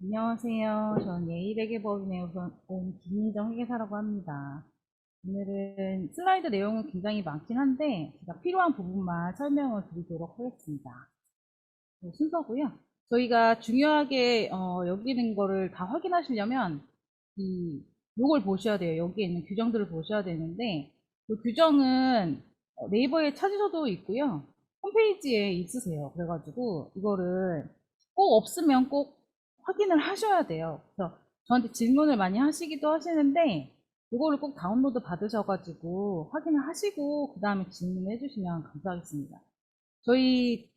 안녕하세요. 저는 예의회계법인에 온 김민정 회계사라고 합니다. 오늘은 슬라이드 내용은 굉장히 많긴 한데 제가 필요한 부분만 설명을 드리도록 하겠습니다. 순서고요. 저희가 중요하게 여기는 거를 다 확인하시려면 요걸 보셔야 돼요. 여기에 있는 규정들을 보셔야 되는데 이 규정은 네이버에 찾으셔도 있고요. 홈페이지에 있으세요. 그래가지고 이거를 꼭 없으면 꼭 확인을 하셔야 돼요. 그래서 저한테 질문을 많이 하시기도 하시는데 이거를 꼭 다운로드 받으셔가지고 확인을 하시고 그 다음에 질문해 주시면 감사하겠습니다. 저희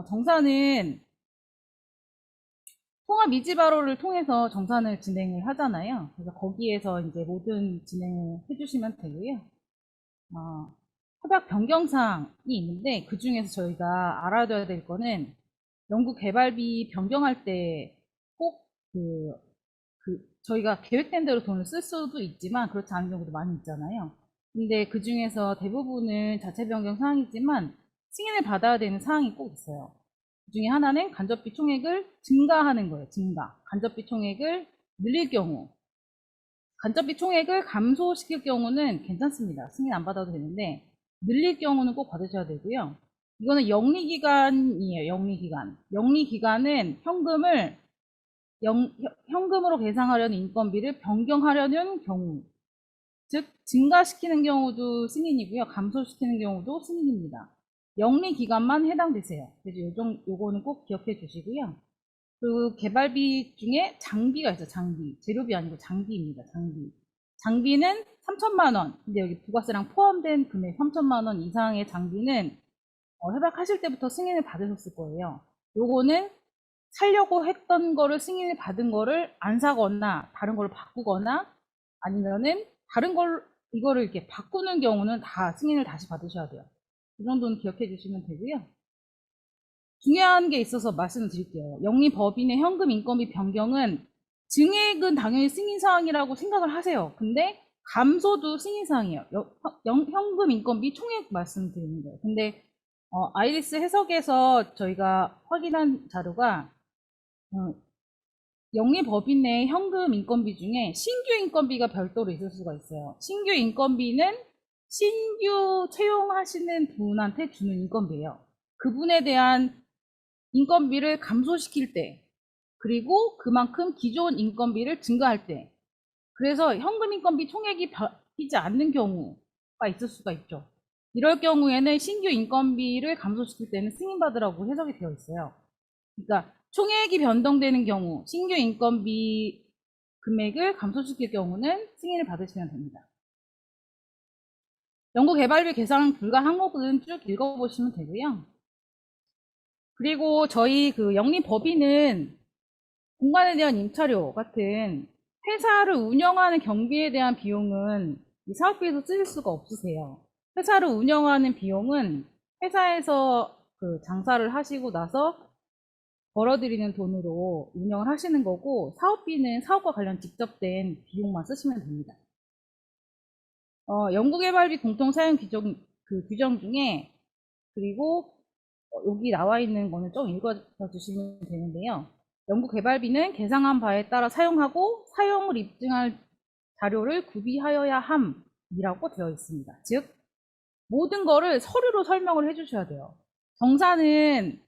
정산은 통합 이지바로를 통해서 정산을 진행을 하잖아요. 그래서 거기에서 이제 모든 진행을 해주시면 되고요. 협약 변경사항이 있는데 그 중에서 저희가 알아둬야 될 거는 연구 개발비 변경할 때 꼭 저희가 계획된 대로 돈을 쓸 수도 있지만 그렇지 않은 경우도 많이 있잖아요. 근데 그 중에서 대부분은 자체 변경 사항이지만 승인을 받아야 되는 사항이 꼭 있어요. 그 중에 하나는 간접비 총액을 증가하는 거예요. 증가. 간접비 총액을 늘릴 경우. 간접비 총액을 감소시킬 경우는 괜찮습니다. 승인 안 받아도 되는데 늘릴 경우는 꼭 받으셔야 되고요. 이거는 영리기간이에요. 영리기간. 영리기간은 현금으로 계상하려는 인건비를 변경하려는 경우, 즉 증가시키는 경우도 승인이고요. 감소시키는 경우도 승인입니다. 영리 기간만 해당되세요. 그래서 요거는 꼭 기억해 주시고요. 그 개발비 중에 장비가 있어요. 장비. 재료비 아니고 장비입니다. 장비. 장비는 3천만 원. 근데 여기 부가세랑 포함된 금액 3천만 원 이상의 장비는 협약하실 때부터 승인을 받으셨을 거예요. 요거는 살려고 했던 거를 승인을 받은 거를 안 사거나 다른 걸 바꾸거나 아니면은 다른 걸 이거를 이렇게 바꾸는 경우는 다 승인을 다시 받으셔야 돼요. 이 정도는 기억해 주시면 되고요. 중요한 게 있어서 말씀을 드릴게요. 영리법인의 현금 인건비 변경은 증액은 당연히 승인사항이라고 생각을 하세요. 근데 감소도 승인사항이에요. 현금 인건비 총액 말씀드리는 거예요. 근데 아이리스 해석에서 저희가 확인한 자료가 영리법인 내 현금 인건비 중에 신규 인건비가 별도로 있을 수가 있어요. 신규 인건비는 신규 채용하시는 분한테 주는 인건비예요. 그분에 대한 인건비를 감소시킬 때, 그리고 그만큼 기존 인건비를 증가할 때, 그래서 현금 인건비 총액이 바뀌지 않는 경우가 있을 수가 있죠. 이럴 경우에는 신규 인건비를 감소시킬 때는 승인받으라고 해석이 되어 있어요. 그러니까 총액이 변동되는 경우, 신규 인건비 금액을 감소시킬 경우는 승인을 받으시면 됩니다. 연구개발비 계산 불가 항목은 쭉 읽어보시면 되고요. 그리고 저희 그 영리법인은 공간에 대한 임차료 같은 회사를 운영하는 경비에 대한 비용은 이 사업비에서 쓰실 수가 없으세요. 회사를 운영하는 비용은 회사에서 그 장사를 하시고 나서 벌어들이는 돈으로 운영을 하시는 거고 사업비는 사업과 관련 직접된 비용만 쓰시면 됩니다. 연구개발비 공통사용 규정 중에 그리고 여기 나와 있는 거는 좀 읽어주시면 되는데요. 연구개발비는 계상한 바에 따라 사용하고 사용을 입증할 자료를 구비하여야 함이라고 되어 있습니다. 즉 모든 거를 서류로 설명을 해주셔야 돼요. 정사는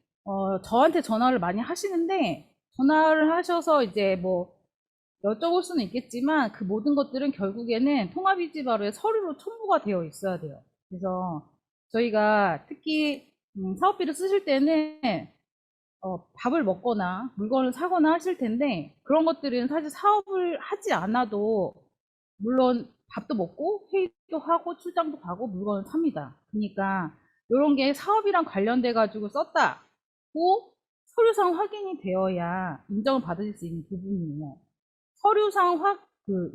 저한테 전화를 많이 하시는데 전화를 하셔서 이제 뭐 여쭤볼 수는 있겠지만 그 모든 것들은 결국에는 통합이지바로에 서류로 첨부가 되어 있어야 돼요. 그래서 저희가 특히 사업비를 쓰실 때는 밥을 먹거나 물건을 사거나 하실 텐데 그런 것들은 사실 사업을 하지 않아도 물론 밥도 먹고 회의도 하고 출장도 가고 물건을 삽니다. 그러니까 이런 게 사업이랑 관련돼 가지고 썼다고 서류상 확인이 되어야 인정을 받으실 수 있는 부분이에요. 서류상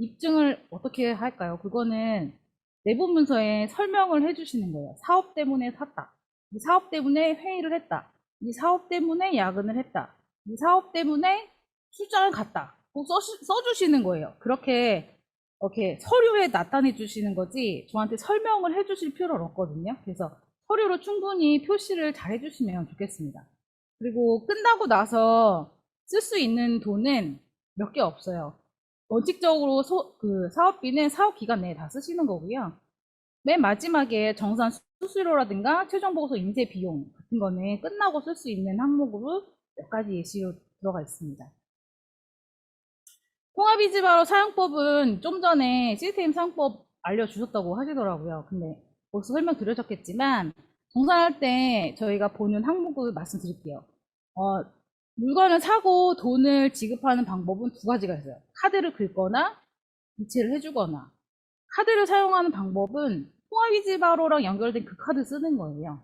입증을 어떻게 할까요? 그거는 내부 문서에 설명을 해주시는 거예요. 사업 때문에 샀다. 이 사업 때문에 회의를 했다. 이 사업 때문에 야근을 했다. 이 사업 때문에 출장을 갔다. 꼭 써주시는 거예요. 그렇게 이렇게 서류에 나타내 주시는 거지 저한테 설명을 해 주실 필요는 없거든요. 그래서 서류로 충분히 표시를 잘 해주시면 좋겠습니다. 그리고 끝나고 나서 쓸 수 있는 돈은 몇 개 없어요. 원칙적으로 사업비는 사업 기간 내에 다 쓰시는 거고요. 맨 마지막에 정산 수수료라든가 최종 보고서 인쇄 비용 같은 거는 끝나고 쓸 수 있는 항목으로 몇 가지 예시로 들어가 있습니다. 통합이지바로 사용법은 좀 전에 시스템 사용법 알려주셨다고 하시더라고요. 근데 벌써 설명드렸겠지만 정산할 때 저희가 보는 항목을 말씀드릴게요. 물건을 사고 돈을 지급하는 방법은 두 가지가 있어요. 카드를 긁거나 이체를 해주거나. 카드를 사용하는 방법은 통합이지바로랑 연결된 그 카드 쓰는 거예요.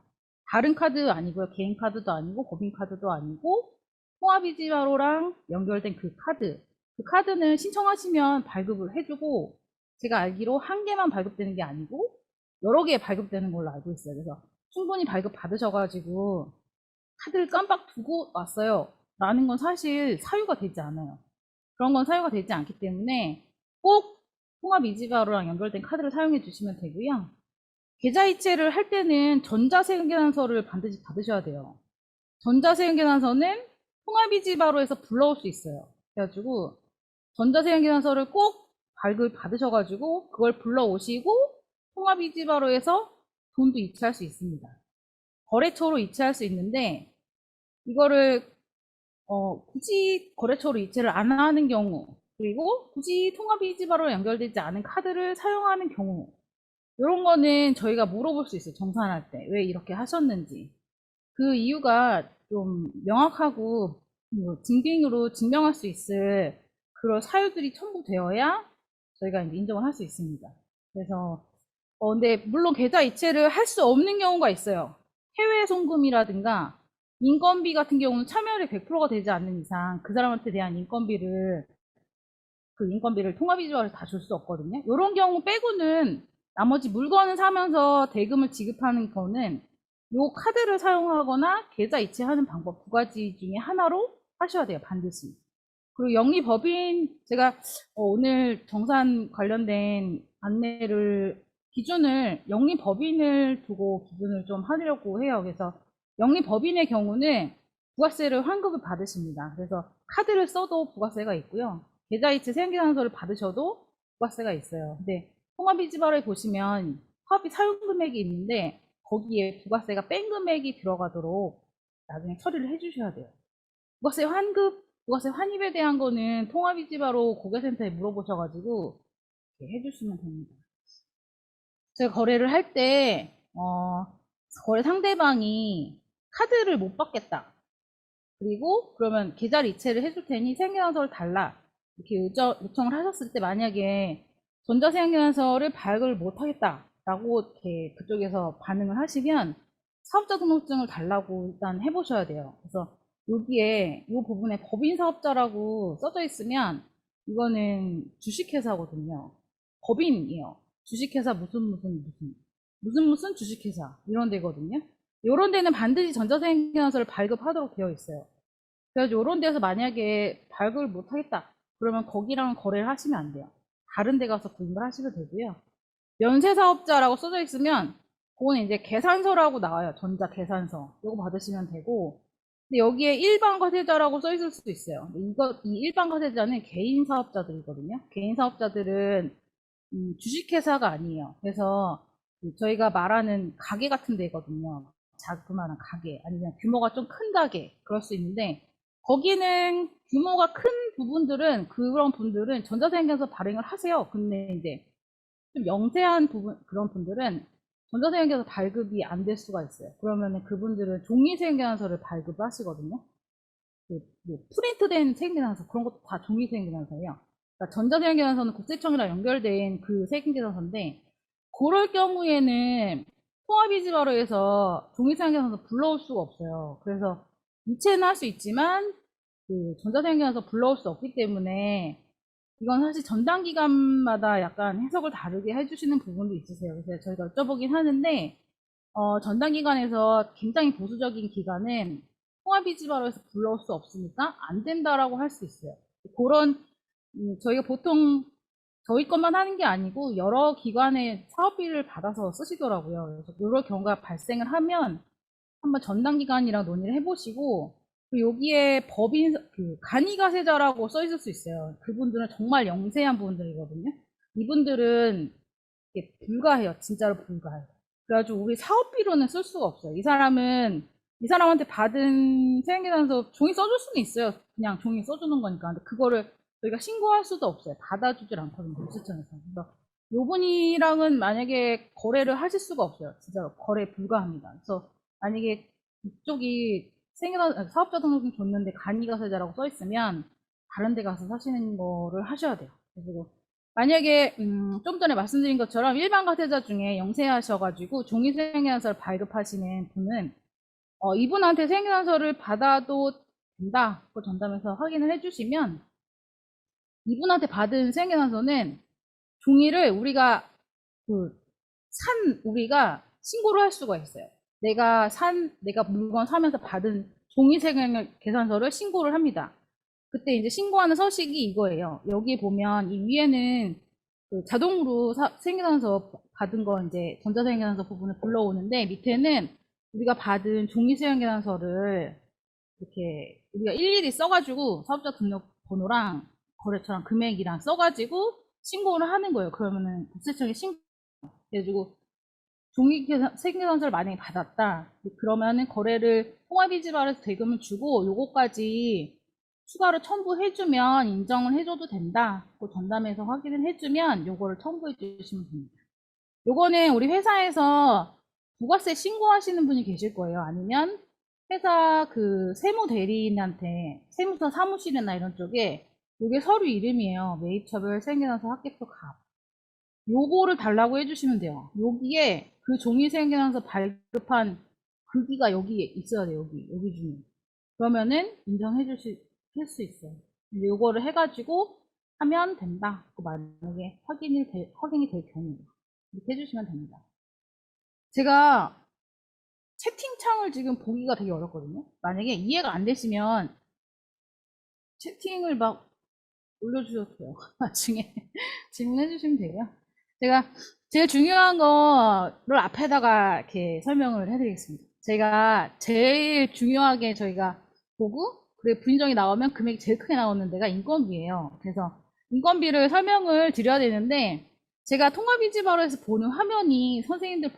다른 카드 아니고요. 개인 카드도 아니고 법인 카드도 아니고 통합이지바로랑 연결된 그 카드. 그 카드는 신청하시면 발급을 해주고 제가 알기로 한 개만 발급되는 게 아니고 여러 개 발급되는 걸로 알고 있어요. 그래서 충분히 발급 받으셔가지고 카드를 깜빡 두고 왔어요. 라는 건 사실 사유가 되지 않아요. 그런 건 사유가 되지 않기 때문에 꼭 통합이지바로랑 연결된 카드를 사용해 주시면 되고요. 계좌이체를 할 때는 전자세금계산서를 반드시 받으셔야 돼요. 전자세금계산서는 통합이지바로에서 불러올 수 있어요. 그래가지고 전자세금계산서를 꼭 발급 받으셔가지고 그걸 불러오시고 통합이지바로에서 돈도 이체할 수 있습니다. 거래처로 이체할 수 있는데 이거를 굳이 거래처로 이체를 안 하는 경우 그리고 굳이 통합이지바로 연결되지 않은 카드를 사용하는 경우 이런 거는 저희가 물어볼 수 있어요. 정산할 때 왜 이렇게 하셨는지 그 이유가 좀 명확하고 뭐 증빙으로 증명할 수 있을 그런 사유들이 첨부되어야 저희가 이제 인정을 할 수 있습니다. 그래서 근데 물론 계좌 이체를 할 수 없는 경우가 있어요. 해외 송금이라든가 인건비 같은 경우는 참여율이 100%가 되지 않는 이상 그 사람한테 대한 인건비를 통합이지바로 다 줄 수 없거든요. 이런 경우 빼고는 나머지 물건을 사면서 대금을 지급하는 거는 요 카드를 사용하거나 계좌 이체하는 방법 두 가지 중에 하나로 하셔야 돼요. 반드시. 그리고 영리법인 제가 오늘 정산 관련된 안내를 기준을 영리법인을 두고 기준을 좀 하려고 해요. 그래서 영리법인의 경우는 부가세를 환급을 받으십니다. 그래서 카드를 써도 부가세가 있고요. 계좌이체 세금계산서를 받으셔도 부가세가 있어요. 근데 통합이지바로에 보시면 사업비 사용금액이 있는데 거기에 부가세가 뺀 금액이 들어가도록 나중에 처리를 해주셔야 돼요. 부가세 환입에 대한 거는 통합이지바로 고객센터에 물어보셔가지고 해주시면 됩니다. 제가 거래를 할 때 거래 상대방이 카드를 못 받겠다. 그리고 그러면 계좌를 이체를 해줄 테니 세금계산서를 달라. 이렇게 요청을 하셨을 때 만약에 전자세금계산서를 발급을 못 하겠다라고 이렇게 그쪽에서 반응을 하시면 사업자 등록증을 달라고 일단 해보셔야 돼요. 그래서 여기에 이 부분에 법인사업자라고 써져 있으면 이거는 주식회사거든요. 법인이에요. 주식회사 무슨 주식회사 이런 데거든요. 이런 데는 반드시 전자세금계산서를 발급하도록 되어 있어요. 그래서 이런 데서 만약에 발급을 못 하겠다 그러면 거기랑 거래를 하시면 안 돼요. 다른 데 가서 구입을 하시면 되고요. 연쇄사업자라고 써져 있으면 그거는 이제 계산서라고 나와요. 전자계산서. 이거 받으시면 되고 근데 여기에 일반 과세자라고 써 있을 수도 있어요. 이 일반 과세자는 개인 사업자들이거든요. 개인 사업자들은 주식회사가 아니에요. 그래서 저희가 말하는 가게 같은 데거든요. 자그마한 가게 아니면 규모가 좀 큰 가게 그럴 수 있는데 거기는 규모가 큰 부분들은 그런 분들은 전자세금계산서 발행을 하세요. 근데 이제 좀 영세한 부분 그런 분들은 전자세금계산서 발급이 안 될 수가 있어요. 그러면은 그분들은 종이세금계산서를 발급하시거든요. 뭐 프린트된 세금계산서 그런 것도 다 종이세금계산서예요. 그러니까 전자세금계산서는 국세청이랑 연결된 그 세금계산서인데 그럴 경우에는 통합이지바로에서 종이세금계산서 불러올 수가 없어요. 그래서 이체는 할 수 있지만 그 전자세금계산서 불러올 수 없기 때문에 이건 사실 전당 기간마다 약간 해석을 다르게 해주시는 부분도 있으세요. 그래서 저희가 여쭤보긴 하는데 전당 기간에서 굉장히 보수적인 기간은 통합이지바로에서 불러올 수 없으니까 안 된다라고 할 수 있어요. 그런 저희가 보통 저희 것만 하는 게 아니고 여러 기관의 사업비를 받아서 쓰시더라고요. 그래서 이런 경우가 발생을 하면 한번 전당 기간이랑 논의를 해보시고 그리고 여기에 법인, 간이가세자라고 써 있을 수 있어요. 그분들은 정말 영세한 분들이거든요. 이분들은 이게 불가해요. 진짜로 불가해요. 그래가지고 우리 사업비로는 쓸 수가 없어요. 이 사람한테 받은 생계단서 종이 써줄 수는 있어요. 그냥 종이 써주는 거니까. 근데 그거를 저희가 신고할 수도 없어요. 받아주질 않거든요. 뉴스청에서. 그래서 요분이랑은 만약에 거래를 하실 수가 없어요. 진짜로 거래 불가합니다. 그래서 만약에 이쪽이 사업자 등록증 줬는데 간이가세자라고 써 있으면 다른 데 가서 사시는 거를 하셔야 돼요. 그리고 만약에 좀 전에 말씀드린 것처럼 일반 가세자 중에 영세하셔가지고 종이 생계단서를 발급하시는 분은 이분한테 생계단서를 받아도 된다. 그 전담해서 확인을 해주시면 이분한테 받은 생계단서는 종이를 우리가 신고를 할 수가 있어요. 내가 물건 사면서 받은 종이 계산서를 신고를 합니다. 그때 이제 신고하는 서식이 이거예요. 여기 보면 이 위에는 그 자동으로 생계단서 받은 거 이제 전자생계단서 부분을 불러오는데 밑에는 우리가 받은 종이 생계단서를 이렇게 우리가 일일이 써가지고 사업자 등록번호랑 거래처랑 금액이랑 써가지고 신고를 하는 거예요. 그러면은 국세청에 신고해가지고 종이 생계단서를 만약에 받았다. 그러면은 거래를 통합이지발에서 대금을 주고 요거까지 추가로 첨부해주면 인정을 해줘도 된다. 그 전담해서 확인을 해주면 요거를 첨부해 주시면 됩니다. 요거는 우리 회사에서 부가세 신고하시는 분이 계실 거예요. 아니면 회사 그 세무 대리인한테 세무서 사무실이나 이런 쪽에 요게 서류 이름이에요. 매입처별 생계단서 합계표 갑. 요거를 달라고 해주시면 돼요. 여기에 그 종이 생계단서 발급한 글귀가 여기에 있어야 돼요. 여기 중에. 그러면은 인정해 수 있어요. 이제 요거를 해가지고 하면 된다. 만약에 확인이 될 경우에 이렇게 해주시면 됩니다. 제가 채팅창을 지금 보기가 되게 어렵거든요. 만약에 이해가 안 되시면 채팅을 막 올려주셔도 돼요. 나중에 질문해 주시면 되고요. 제가 제일 중요한 거를 앞에다가 이렇게 설명을 해드리겠습니다. 제가 제일 중요하게 저희가 보고 그리고 부인정이 나오면 금액이 제일 크게 나오는 데가 인건비예요. 그래서 인건비를 설명을 드려야 되는데 제가 통합이지바로에서 보는 화면이 선생님들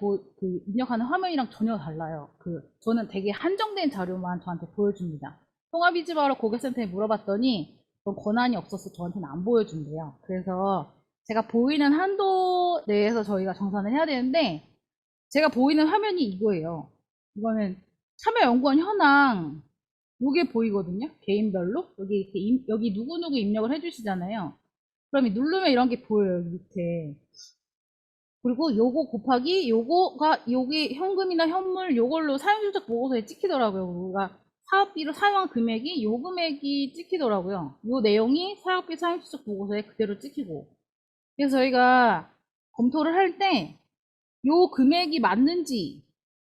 입력하는 화면이랑 전혀 달라요. 저는 되게 한정된 자료만 저한테 보여줍니다. 통합이지바로 고객센터에 물어봤더니 그런 권한이 없어서 저한테는 안 보여준대요. 그래서 제가 보이는 한도 내에서 저희가 정산을 해야 되는데 제가 보이는 화면이 이거예요. 이거는 참여연구원 현황 요게 보이거든요. 개인별로 여기 누구누구 입력을 해주시잖아요. 그럼 누르면 이런 게 보여요. 밑에. 그리고 요거 곱하기 여기 현금이나 현물 요걸로 사용실적 보고서에 찍히더라고요. 우리가 사업비로 사용한 금액이 요 금액이 찍히더라고요. 요 내용이 사업비 사용실적 보고서에 그대로 찍히고. 그래서 저희가 검토를 할 때 요 금액이 맞는지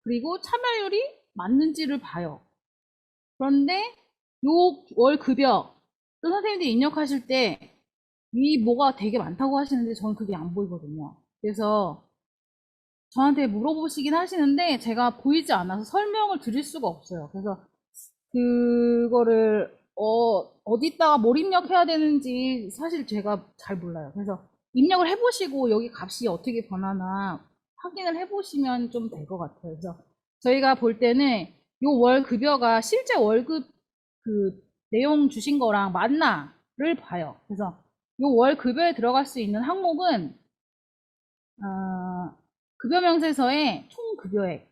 그리고 참여율이 맞는지를 봐요. 그런데 요 월 급여 또 선생님들이 입력하실 때 이 뭐가 되게 많다고 하시는데 저는 그게 안 보이거든요. 그래서 저한테 물어보시긴 하시는데 제가 보이지 않아서 설명을 드릴 수가 없어요. 그래서 그거를 어디다가 뭘 입력해야 되는지 사실 제가 잘 몰라요. 그래서 입력을 해보시고 여기 값이 어떻게 변하나 확인을 해보시면 좀 될 것 같아요. 그래서 저희가 볼 때는 요 월 급여가 실제 월급 그 내용 주신 거랑 맞나를 봐요. 그래서 요 월 급여에 들어갈 수 있는 항목은 급여 명세서의 총 급여액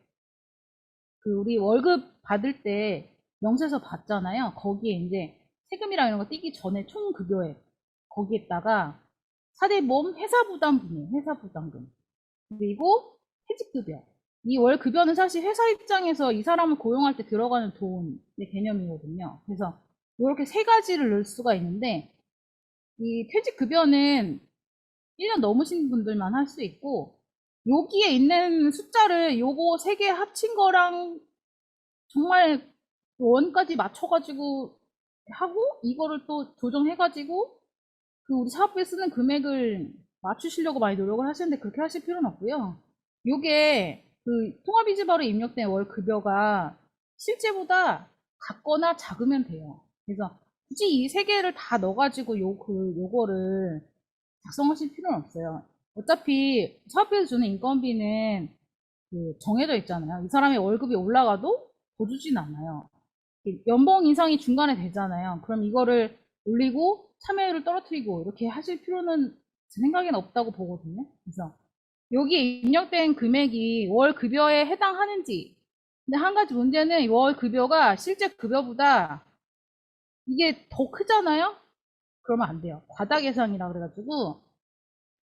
우리 월급 받을 때 명세서 받잖아요. 거기에 이제 세금이랑 이런 거 떼기 전에 총 급여액 거기에다가 사대보험 회사부담금이에요. 회사부담금 그리고 퇴직급여 이 월 급여는 사실 회사 입장에서 이 사람을 고용할 때 들어가는 돈의 개념이거든요. 그래서 이렇게 세 가지를 넣을 수가 있는데 이 퇴직급여는 1년 넘으신 분들만 할 수 있고 여기에 있는 숫자를 요거 세 개 합친 거랑 정말 원까지 맞춰가지고 하고 이거를 또 조정해가지고 우리 사업부에 쓰는 금액을 맞추시려고 많이 노력을 하시는데 그렇게 하실 필요는 없고요. 요게 통합이지바로 입력된 월 급여가 실제보다 작거나 작으면 돼요. 그래서 굳이 이 세 개를 다 넣어가지고 요거를 작성하실 필요는 없어요. 어차피 사업에서 주는 인건비는 정해져 있잖아요. 이 사람의 월급이 올라가도 더 주진 않아요. 연봉 인상이 중간에 되잖아요. 그럼 이거를 올리고 참여율을 떨어뜨리고 이렇게 하실 필요는 제 생각에는 없다고 보거든요. 그래서 여기에 입력된 금액이 월 급여에 해당하는지. 근데 한 가지 문제는 월 급여가 실제 급여보다 이게 더 크잖아요? 그러면 안 돼요. 과다 계산이라 그래가지고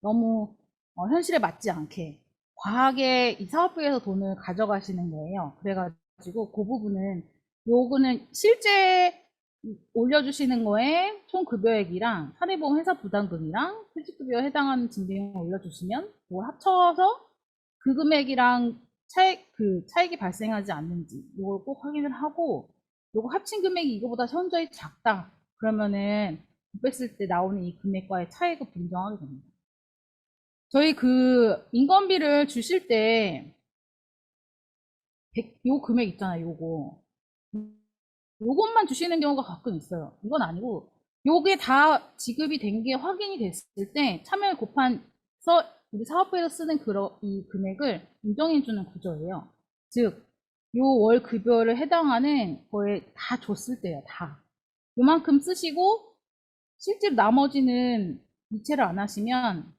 너무 현실에 맞지 않게 과하게 이 사업부에서 돈을 가져가시는 거예요. 그래가지고 그 부분은 요거는 실제 올려주시는 거에 총 급여액이랑 사례보험 회사 부담금이랑 퇴직급여에 해당하는 증빙을 올려주시면 그걸 합쳐서 그 금액이랑 차익이 발생하지 않는지 이걸 꼭 확인을 하고 요거 합친 금액이 이거보다 현저히 작다 그러면은 뺐을 때 나오는 이 금액과의 차익을 분정하게 됩니다. 저희 인건비를 주실 때 요 금액 있잖아요. 요것만 주시는 경우가 가끔 있어요. 이건 아니고 요게 다 지급이 된 게 확인이 됐을 때 참여율 곱한서 우리 사업부에서 쓰는 이 금액을 인정해주는 구조예요. 즉, 요 월 급여를 해당하는 거에 다 줬을 때요. 다. 요만큼 쓰시고 실제로 나머지는 이체를 안 하시면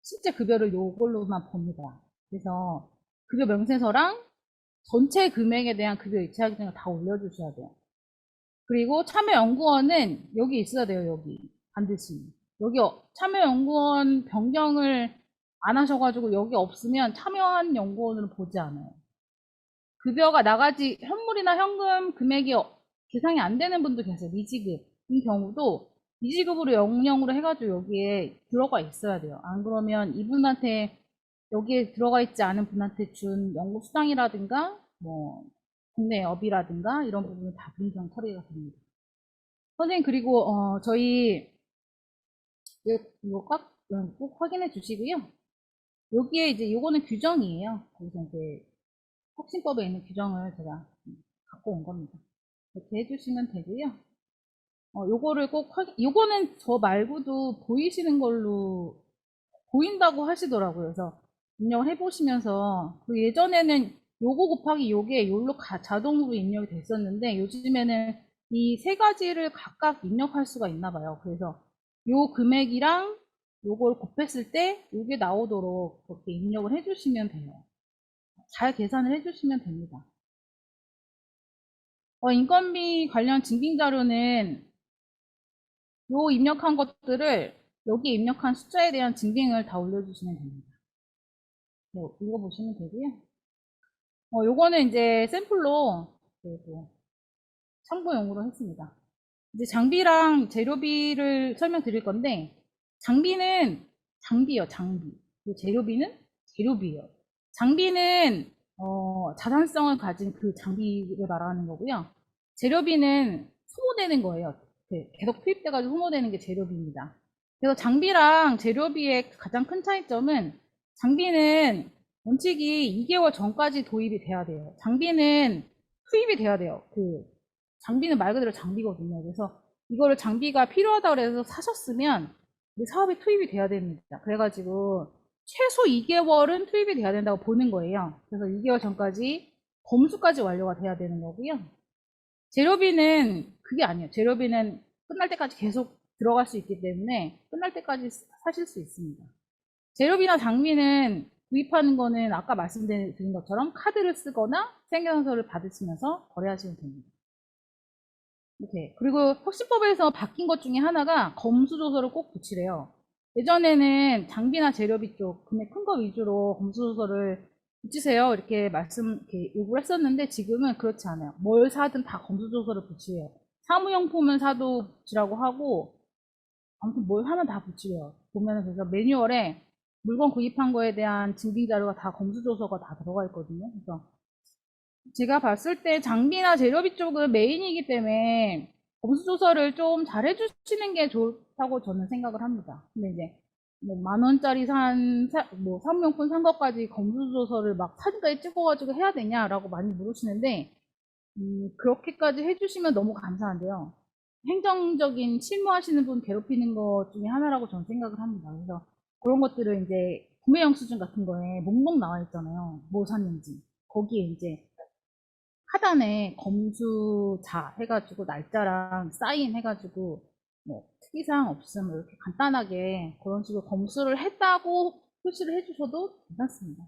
실제 급여를 요걸로만 봅니다. 그래서 급여 명세서랑 전체 금액에 대한 급여 이체하기 등을 다 올려주셔야 돼요. 그리고 참여연구원은 여기 있어야 돼요. 여기 반드시 여기 참여연구원 변경을 안 하셔가지고 여기 없으면 참여한 연구원으로 보지 않아요. 급여가 나가지 현물이나 현금 금액이 계상이 안 되는 분도 계세요. 미지급인 경우도 미지급으로 영영으로 해가지고 여기에 들어가 있어야 돼요. 안 그러면 이분한테 여기에 들어가 있지 않은 분한테 준 연구 수당이라든가 뭐 국내 업이라든가 이런 부분은 다 분정 처리가 됩니다. 선생님 그리고 저희 이거 꼭 확인해 주시고요. 여기에 이제 요거는 규정이에요. 그래서 이제 혁신법에 있는 규정을 제가 갖고 온 겁니다. 이렇게 해주시면 되고요. 요거를 요거는 저 말고도 보이시는 걸로 보인다고 하시더라고요. 그래서 입력을 해보시면서 예전에는 요거 곱하기 요게 요로 자동으로 입력이 됐었는데 요즘에는 이 세 가지를 각각 입력할 수가 있나 봐요. 그래서 요 금액이랑 요걸 곱했을 때 요게 나오도록 그렇게 입력을 해주시면 돼요. 잘 계산을 해주시면 됩니다. 인건비 관련 증빙 자료는 요 입력한 것들을 여기 입력한 숫자에 대한 증빙을 다 올려주시면 됩니다. 네, 읽어보시면 되고요. 요거는 이제 샘플로 참고용으로 했습니다. 이제 장비랑 재료비를 설명드릴 건데 장비는 장비요, 장비. 재료비는 재료비예요. 장비는 자산성을 가진 그 장비를 말하는 거고요. 재료비는 소모되는 거예요. 계속 투입돼가지고 소모되는 게 재료비입니다. 그래서 장비랑 재료비의 가장 큰 차이점은 장비는 원칙이 2개월 전까지 도입이 돼야 돼요. 장비는 투입이 돼야 돼요. 장비는 말 그대로 장비거든요. 그래서 이거를 장비가 필요하다고 해서 사셨으면 사업에 투입이 돼야 됩니다. 그래가지고 최소 2개월은 투입이 돼야 된다고 보는 거예요. 그래서 2개월 전까지 검수까지 완료가 돼야 되는 거고요. 재료비는 그게 아니에요. 재료비는 끝날 때까지 계속 들어갈 수 있기 때문에 끝날 때까지 사실 수 있습니다. 재료비나 장비는 구입하는 거는 아까 말씀드린 것처럼 카드를 쓰거나 생계선서를 받으시면서 거래하시면 됩니다. 이렇게. 그리고 혁신법에서 바뀐 것 중에 하나가 검수조서를 꼭 붙이래요. 예전에는 장비나 재료비 쪽 금액 큰 거 위주로 검수조서를 붙이세요. 이렇게 요구를 했었는데 지금은 그렇지 않아요. 뭘 사든 다 검수조서를 붙이래요. 사무용품은 사도 붙이라고 하고 아무튼 뭘 하면 다 붙이래요. 보면은 그래서 매뉴얼에 물건 구입한 거에 대한 증빙 자료가 다 검수조서가 다 들어가 있거든요. 그래서 제가 봤을 때 장비나 재료비 쪽은 메인이기 때문에 검수조서를 좀 잘 해주시는 게 좋다고 저는 생각을 합니다. 근데 이제 뭐 10,000원짜리 사무용품 산 것까지 검수조서를 막 사진까지 찍어가지고 해야 되냐라고 많이 물으시는데 그렇게까지 해주시면 너무 감사한데요. 행정적인 실무하시는 분 괴롭히는 것 중에 하나라고 저는 생각을 합니다. 그래서 그런 것들을 이제 구매 영수증 같은 거에 목록 나와 있잖아요. 뭐 샀는지. 거기에 이제 하단에 검수자 해가지고 날짜랑 사인 해가지고 뭐 특이사항 없음 이렇게 간단하게 그런 식으로 검수를 했다고 표시를 해주셔도 괜찮습니다.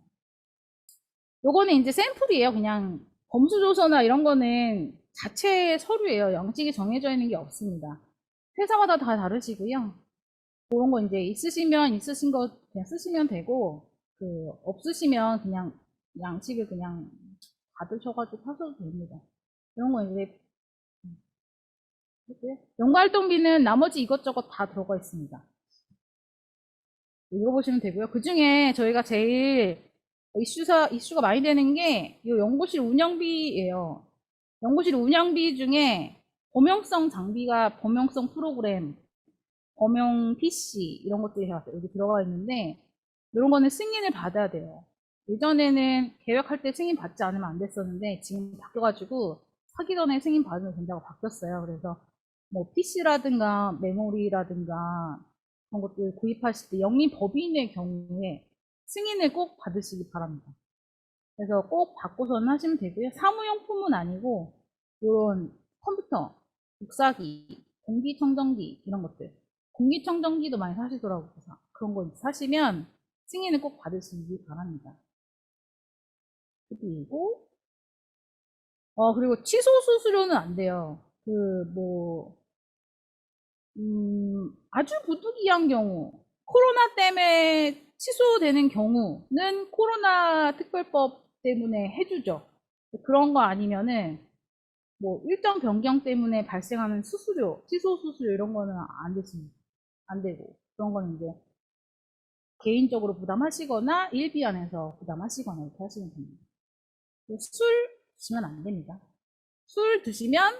요거는 이제 샘플이에요. 그냥 검수조서나 이런 거는 자체 서류예요. 양식이 정해져 있는 게 없습니다. 회사마다 다 다르시고요. 그런 거 이제 있으시면 있으신 거 그냥 쓰시면 되고, 그 없으시면 그냥 양식을 그냥 받으셔가지고 하셔도 됩니다. 이런 거 이제 연구활동비는 나머지 이것저것 다 들어가 있습니다. 읽어보시면 되고요. 그 중에 저희가 제일 이슈가 많이 되는 게 이 연구실 운영비예요. 연구실 운영비 중에 범용성 장비가 범용성 프로그램, 범용 PC 이런 것들이 여기 들어가 있는데 이런 거는 승인을 받아야 돼요. 예전에는 계획할 때 승인 받지 않으면 안 됐었는데 지금 바뀌어가지고 사기 전에 승인 받으면 된다고 바뀌었어요. 그래서 뭐 PC라든가 메모리라든가 그런 것들 구입하실 때 영리 법인의 경우에 승인을 꼭 받으시기 바랍니다. 그래서 꼭 받고선 하시면 되고요. 사무용품은 아니고 이런 컴퓨터, 복사기, 공기청정기 이런 것들. 공기청정기도 많이 사시더라고요. 그래서 그런 거 사시면 승인을 꼭 받으시기 바랍니다. 그리고 그리고 취소 수수료는 안 돼요. 아주 부득이한 경우, 코로나 때문에 취소되는 경우는 코로나 특별법 때문에 해주죠. 그런 거 아니면은 뭐 일정 변경 때문에 발생하는 수수료, 취소 수수료 이런 거는 안 되십니다. 안 되고 그런 거는 이제 개인적으로 부담하시거나 일비 안에서 부담하시거나 이렇게 하시면 됩니다. 술 드시면 안 됩니다. 술 드시면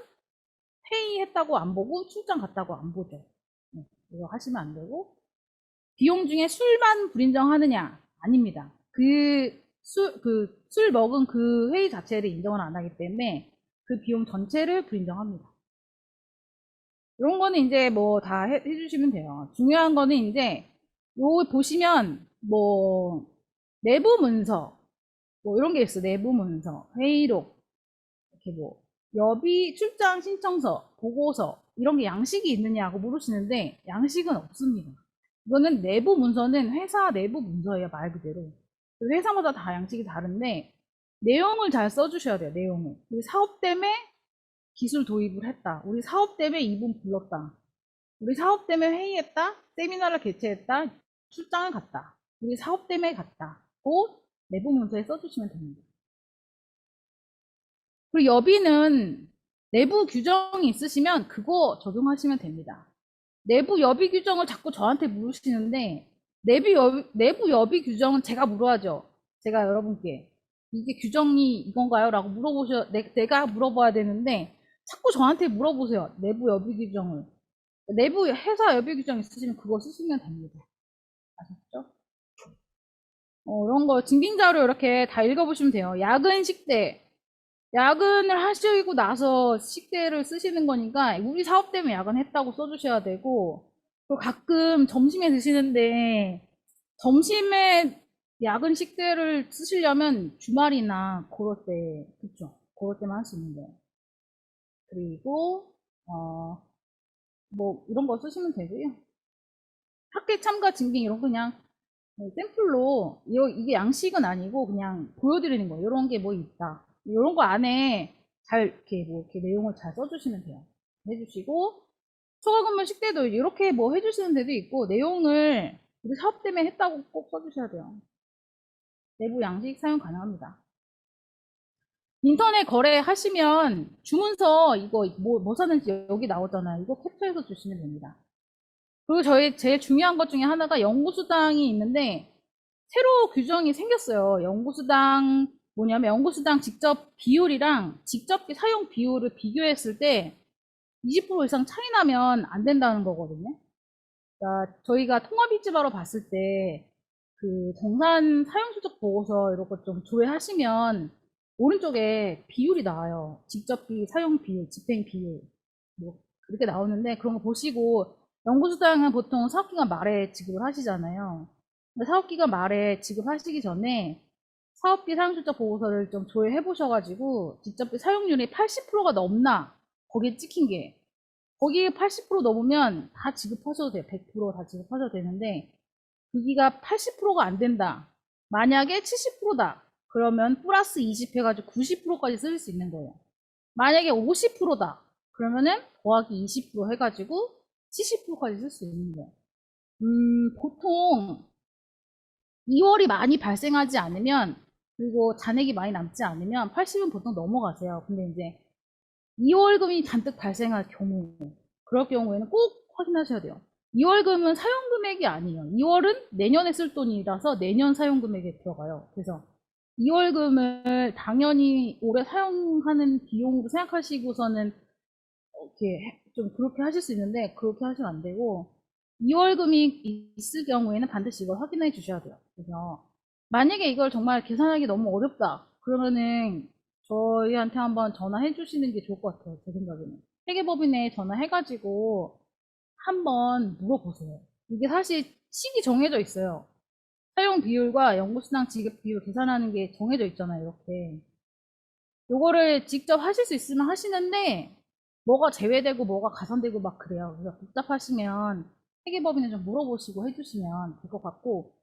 회의했다고 안 보고 출장 갔다고 안 보죠. 네, 이거 하시면 안 되고 비용 중에 술만 불인정하느냐? 아닙니다. 술 먹은 그 회의 자체를 인정을 안 하기 때문에 그 비용 전체를 불인정합니다. 이런 거는 이제 뭐 다 해주시면 돼요. 중요한 거는 이제 요 보시면 뭐 내부 문서 뭐 이런 게 있어. 내부 문서, 회의록, 이렇게 뭐 여비 출장 신청서, 보고서 이런 게 양식이 있느냐고 물으시는데 양식은 없습니다. 이거는 내부 문서는 회사 내부 문서예요. 말 그대로. 회사마다 다 양식이 다른데 내용을 잘 써주셔야 돼요. 내용을. 우리 사업 때문에 기술 도입을 했다. 우리 사업 때문에 이분 불렀다. 우리 사업 때문에 회의했다. 세미나를 개최했다. 출장을 갔다. 우리 사업 때문에 갔다. 고 내부 문서에 써주시면 됩니다. 그리고 여비는 내부 규정이 있으시면 그거 적용하시면 됩니다. 내부 여비 규정을 자꾸 저한테 물으시는데 내부 여비 규정은 제가 물어야죠. 제가 여러분께 이게 규정이 이건가요? 라고 내가 물어봐야 되는데 자꾸 저한테 물어보세요. 내부 여비 규정을. 내부 회사 여비 규정 있으시면 그거 쓰시면 됩니다. 아셨죠? 이런 거 증빙자료 이렇게 다 읽어보시면 돼요. 야근 식대. 야근을 하시고 나서 식대를 쓰시는 거니까 우리 사업 때문에 야근했다고 써주셔야 되고 그리고 가끔 점심에 드시는데 점심에 야근 식대를 쓰시려면 주말이나 그럴 때 그쵸 그럴 때만 할 수 있는데 그리고 뭐 이런 거 쓰시면 되고요. 학회 참가 증빙 이런 거 그냥 샘플로 이게 양식은 아니고 그냥 보여드리는 거예요. 이런 게 뭐 있다. 이런 거 안에 잘 이렇게 내용을 잘 써주시면 돼요. 해주시고 초과 근무 식대도 이렇게 뭐 해주시는 데도 있고 내용을 우리 사업 때문에 했다고 꼭 써주셔야 돼요. 내부 양식 사용 가능합니다. 인터넷 거래하시면 주문서 이거 뭐 사는지 여기 나오잖아요. 이거 캡처해서 주시면 됩니다. 그리고 저희 제일 중요한 것 중에 하나가 연구수당이 있는데 새로 규정이 생겼어요. 연구수당 뭐냐면 연구수당 직접 비율이랑 직접 사용 비율을 비교했을 때 20% 이상 차이 나면 안 된다는 거거든요. 그러니까 저희가 통합입지바로 봤을 때 그 정산 사용 실적 보고서 이런 거 좀 조회하시면 오른쪽에 비율이 나와요. 직접비, 사용비율, 집행비율. 뭐, 그렇게 나오는데, 그런 거 보시고, 연구수당은 보통 사업기간 말에 지급을 하시잖아요. 근데 사업기간 말에 지급하시기 전에 사업비 사용실적 보고서를 좀 조회해 보셔가지고, 직접비 사용률이 80%가 넘나, 거기에 찍힌 게. 거기에 80% 넘으면 다 지급하셔도 돼요. 100%다 지급하셔도 되는데, 여기가 80%가 안 된다. 만약에 70%다. 그러면 플러스 20 해가지고 90%까지 쓸 수 있는 거예요. 만약에 50%다. 그러면은 더하기 20% 해가지고 70%까지 쓸 수 있는 거예요. 보통 2월이 많이 발생하지 않으면, 그리고 잔액이 많이 남지 않으면 80은 보통 넘어가세요. 근데 이제 2월금이 잔뜩 발생할 경우, 그럴 경우에는 꼭 확인하셔야 돼요. 2월금은 사용금액이 아니에요. 2월은 내년에 쓸 돈이라서 내년 사용금액에 들어가요. 그래서 2월금을 당연히 올해 사용하는 비용으로 생각하시고서는 이렇게 좀 그렇게 하실 수 있는데, 그렇게 하시면 안 되고, 2월금이 있을 경우에는 반드시 이걸 확인해 주셔야 돼요. 그래서 만약에 이걸 정말 계산하기 너무 어렵다. 그러면은 저희한테 한번 전화해 주시는 게 좋을 것 같아요. 제 생각에는. 회계법인에 전화해가지고 한번 물어보세요. 이게 사실 식이 정해져 있어요. 사용 비율과 연구수당 지급 비율 계산하는 게 정해져 있잖아요. 이렇게. 요거를 직접 하실 수 있으면 하시는데, 뭐가 제외되고 뭐가 가산되고 막 그래요. 그래서 복잡하시면 회계법인에 좀 물어보시고 해주시면 될 것 같고,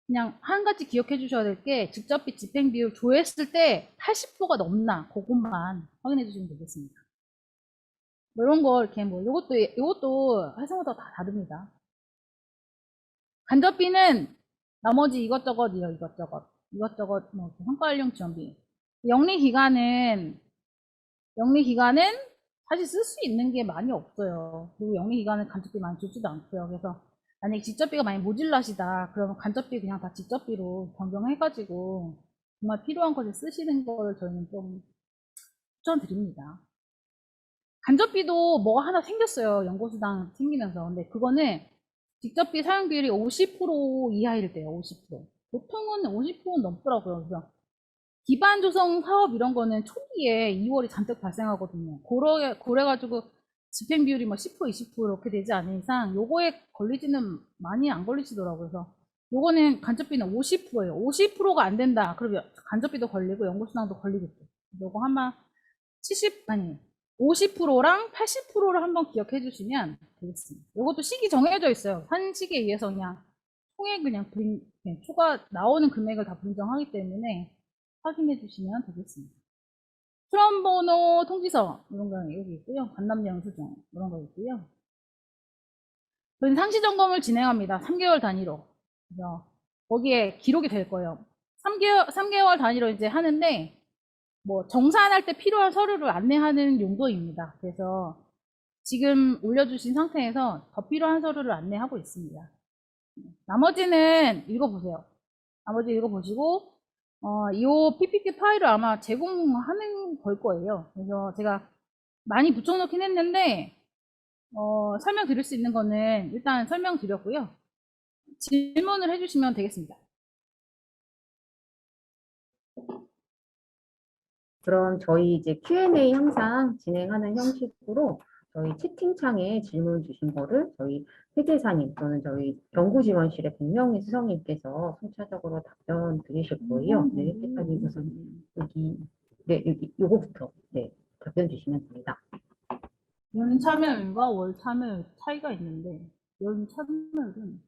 그냥 한 가지 기억해 주셔야 될 게, 직접비 집행 비율 조회했을 때 80%가 넘나, 그것만 확인해 주시면 되겠습니다. 뭐 이런 거 이렇게 뭐 요것도 회사마다 다 다릅니다. 간접비는 나머지 이것저것이요, 이것저것 뭐 성과활용 지원비. 영리기간은 사실 쓸 수 있는 게 많이 없어요. 그리고 영리기간은 간접비 많이 주지도 않고요. 그래서 만약에 직접비가 많이 모질라시다, 그러면 간접비 그냥 다 직접비로 변경해가지고 정말 필요한 것에 쓰시는 걸 저희는 좀 추천드립니다. 간접비도 뭐가 하나 생겼어요. 연구수당 생기면서. 근데 그거는 직접비 사용 비율이 50% 이하일 때요. 50%. 보통은 50%는 넘더라고요. 그래서 기반 조성 사업 이런 거는 초기에 2월이 잔뜩 발생하거든요. 그래가지고 집행 비율이 뭐 10%, 20% 이렇게 되지 않은 이상 요거에 걸리지는 많이 안 걸리시더라고요. 그래서 요거는 간접비는 50%예요. 50%가 안 된다. 그러면 간접비도 걸리고 연구수당도 걸리겠죠. 요거 한번 50%랑 80%를 한번 기억해 주시면 되겠습니다. 요것도 식이 정해져 있어요. 한 식에 의해서 그냥 총액 그냥 초과 나오는 금액을 다 분정하기 때문에 확인해 주시면 되겠습니다. 출원번호 통지서 이런 거 여기 있고요. 관납영수증 이런 거 있고요. 저희는 상시 점검을 진행합니다. 3개월 단위로. 그래서 거기에 기록이 될 거예요. 3개월 단위로 이제 하는데, 뭐 정산할 때 필요한 서류를 안내하는 용도입니다. 그래서 지금 올려주신 상태에서 더 필요한 서류를 안내하고 있습니다. 나머지는 읽어보세요. 나머지 읽어보시고, 이 PPT 파일을 아마 제공하는 걸 거예요. 그래서 제가 많이 붙여놓긴 했는데, 설명드릴 수 있는 거는 일단 설명드렸고요. 질문을 해주시면 되겠습니다. 그럼 저희 이제 Q&A 항상 진행하는 형식으로 저희 채팅창에 질문 주신 거를 저희 회계사님 또는 저희 연구지원실의 백명희 수석님께서 순차적으로 답변 드리실 거예요. 네, 회계사님 우선 여기 요거부터 답변 주시면 됩니다. 연 참여율과 월 참여율 차이가 있는데, 연 참여율은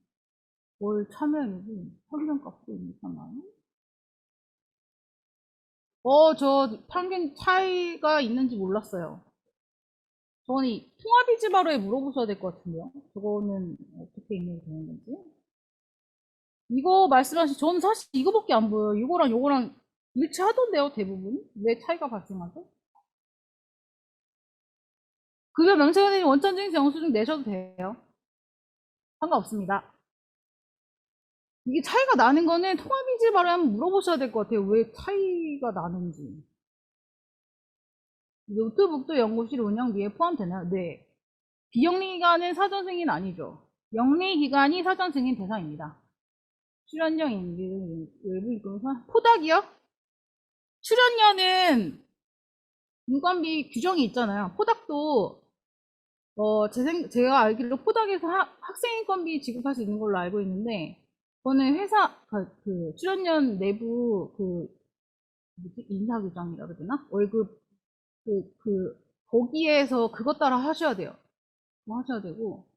월 참여율이 평균값도 있잖아요. 저 평균 차이가 있는지 몰랐어요. 저는 이 통합이지바로에 물어보셔야 될 것 같은데요. 저거는 어떻게 입력이 되는 건지. 이거 말씀하신, 저는 사실 이거밖에 안 보여요. 이거랑 이거랑 일치하던데요, 대부분. 왜 차이가 발생하죠? 급여 명세가 되는 원천징수 영수증 내셔도 돼요. 상관없습니다. 이게 차이가 나는 거는 통합이지바로에 한번 물어보셔야 될 것 같아요. 왜 차이가 나는지. 노트북도 연구실 운영비에 포함되나요? 네. 비영리기관은 사전 승인 아니죠. 영리기관이 사전 승인 대상입니다. 출연령 임기, 외부 입금 포닥이요? 출연료는 인건비 규정이 있잖아요. 포닥도 제가 알기로 포닥에서 학생 인건비 지급할 수 있는 걸로 알고 있는데, 저는 회사 그 출연료 내부 그 뭐지? 인사 규정이라 그러나 월급 거기에서 그것 따라 하셔야 돼요. 그거 하셔야 되고,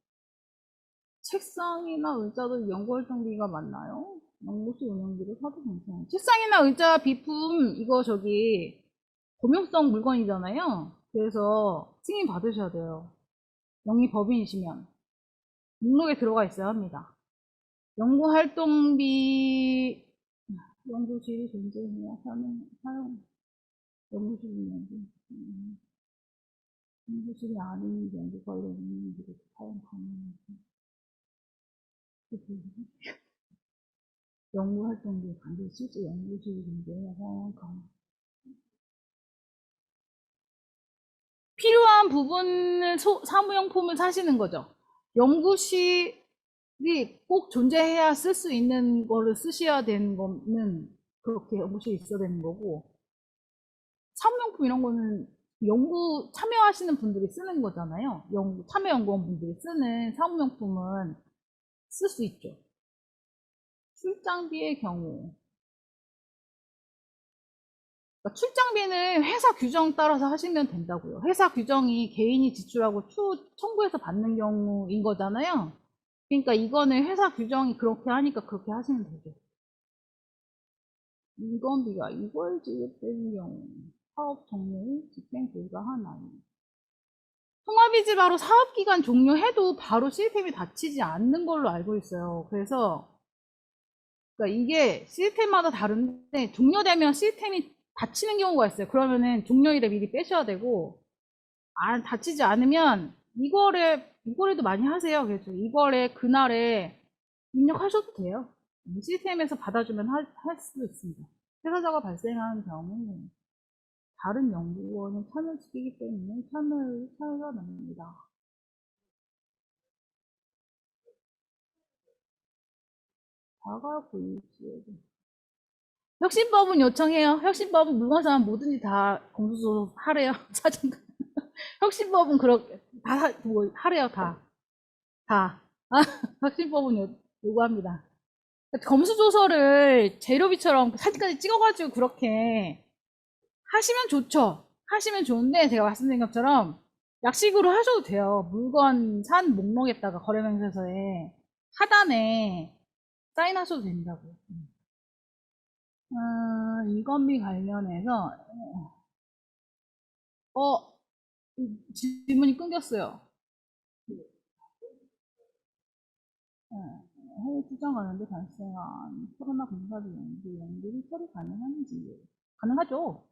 책상이나 의자도 연구활동비가 맞나요? 연구실 운영비로 사도 괜찮아요. 책상이나 의자 비품 이거 범용성 물건이잖아요. 그래서 승인 받으셔야 돼요. 영리법인이시면 목록에 들어가 있어야 합니다. 연구활동비 연구실이 존재해야 사용 연구실 운영비 연구실이 아닌 연구 관련 운영비로 사용 가능합니다. 연구활동비 반드시 실제 연구실이 존재해야 사용 가능. 필요한 부분을 사무용품을 사시는 거죠. 연구실이 꼭 존재해야 쓸 수 있는 거를 쓰셔야 되는 거는 그렇게 연구실이 있어야 되는 거고, 사무용품 이런 거는 연구 참여하시는 분들이 쓰는 거잖아요. 참여연구원 분들이 쓰는 사무용품은 쓸 수 있죠. 출장비의 경우. 그러니까 출장비는 회사 규정 따라서 하시면 된다고요. 회사 규정이 개인이 지출하고 청구해서 받는 경우인 거잖아요. 그러니까 이거는 회사 규정이 그렇게 하니까 그렇게 하시면 되죠. 인건비가 이걸 지급되는 경우 사업 종료 집행 불가하나요? 통합이지 바로 사업기간 종료해도 바로 시스템이 닫히지 않는 걸로 알고 있어요. 그래서 그러니까 이게 시스템마다 다른데 종료되면 시스템이 닫히는 경우가 있어요. 그러면은 종료일에 미리 빼셔야 되고, 닫히지 않으면 이거래도 많이 하세요. 그래서 이거래 그날에 입력하셔도 돼요. 시스템에서 받아주면 할 수도 있습니다. 폐사자가 발생하는 경우 다른 연구원을 참여시키기 때문에 참여율 차이가 납니다. 자가 구입시에도 혁신법은 요청해요. 혁신법은 물건 사면 뭐든지 다 공수소 하래요. 사진가. 혁신법은 그렇게 뭐 하래요. 다. 혁신법은 요구합니다. 검수조서를 재료비처럼 사진까지 찍어가지고 그렇게 하시면 좋죠. 하시면 좋은데 제가 말씀드린 것처럼 약식으로 하셔도 돼요. 물건 산 목록에다가 거래명세서에 하단에 사인하셔도 된다고요. 인건비 관련해서 어 질문이 끊겼어요. 해외 출장 가는데 발생한 코로나 검사비 연기를 처리 가능한지 가능하죠.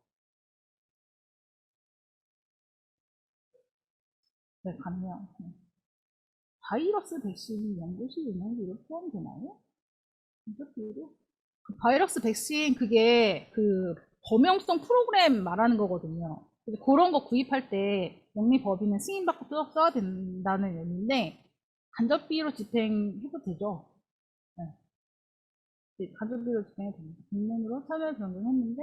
네, 가능해요. 네. 바이러스 백신 연구실 운영비로 포함되나요? 인터뷰로? 그 바이러스 백신 그게 그 범용성 프로그램 말하는 거거든요. 그래서 그런 거 구입할 때 영리법인은 승인받고 써야 된다는 의미인데 간접비로 집행해도 되죠. 네. 네, 간접비로 집행해도 됩니다. 공문으로 참여 변경했는데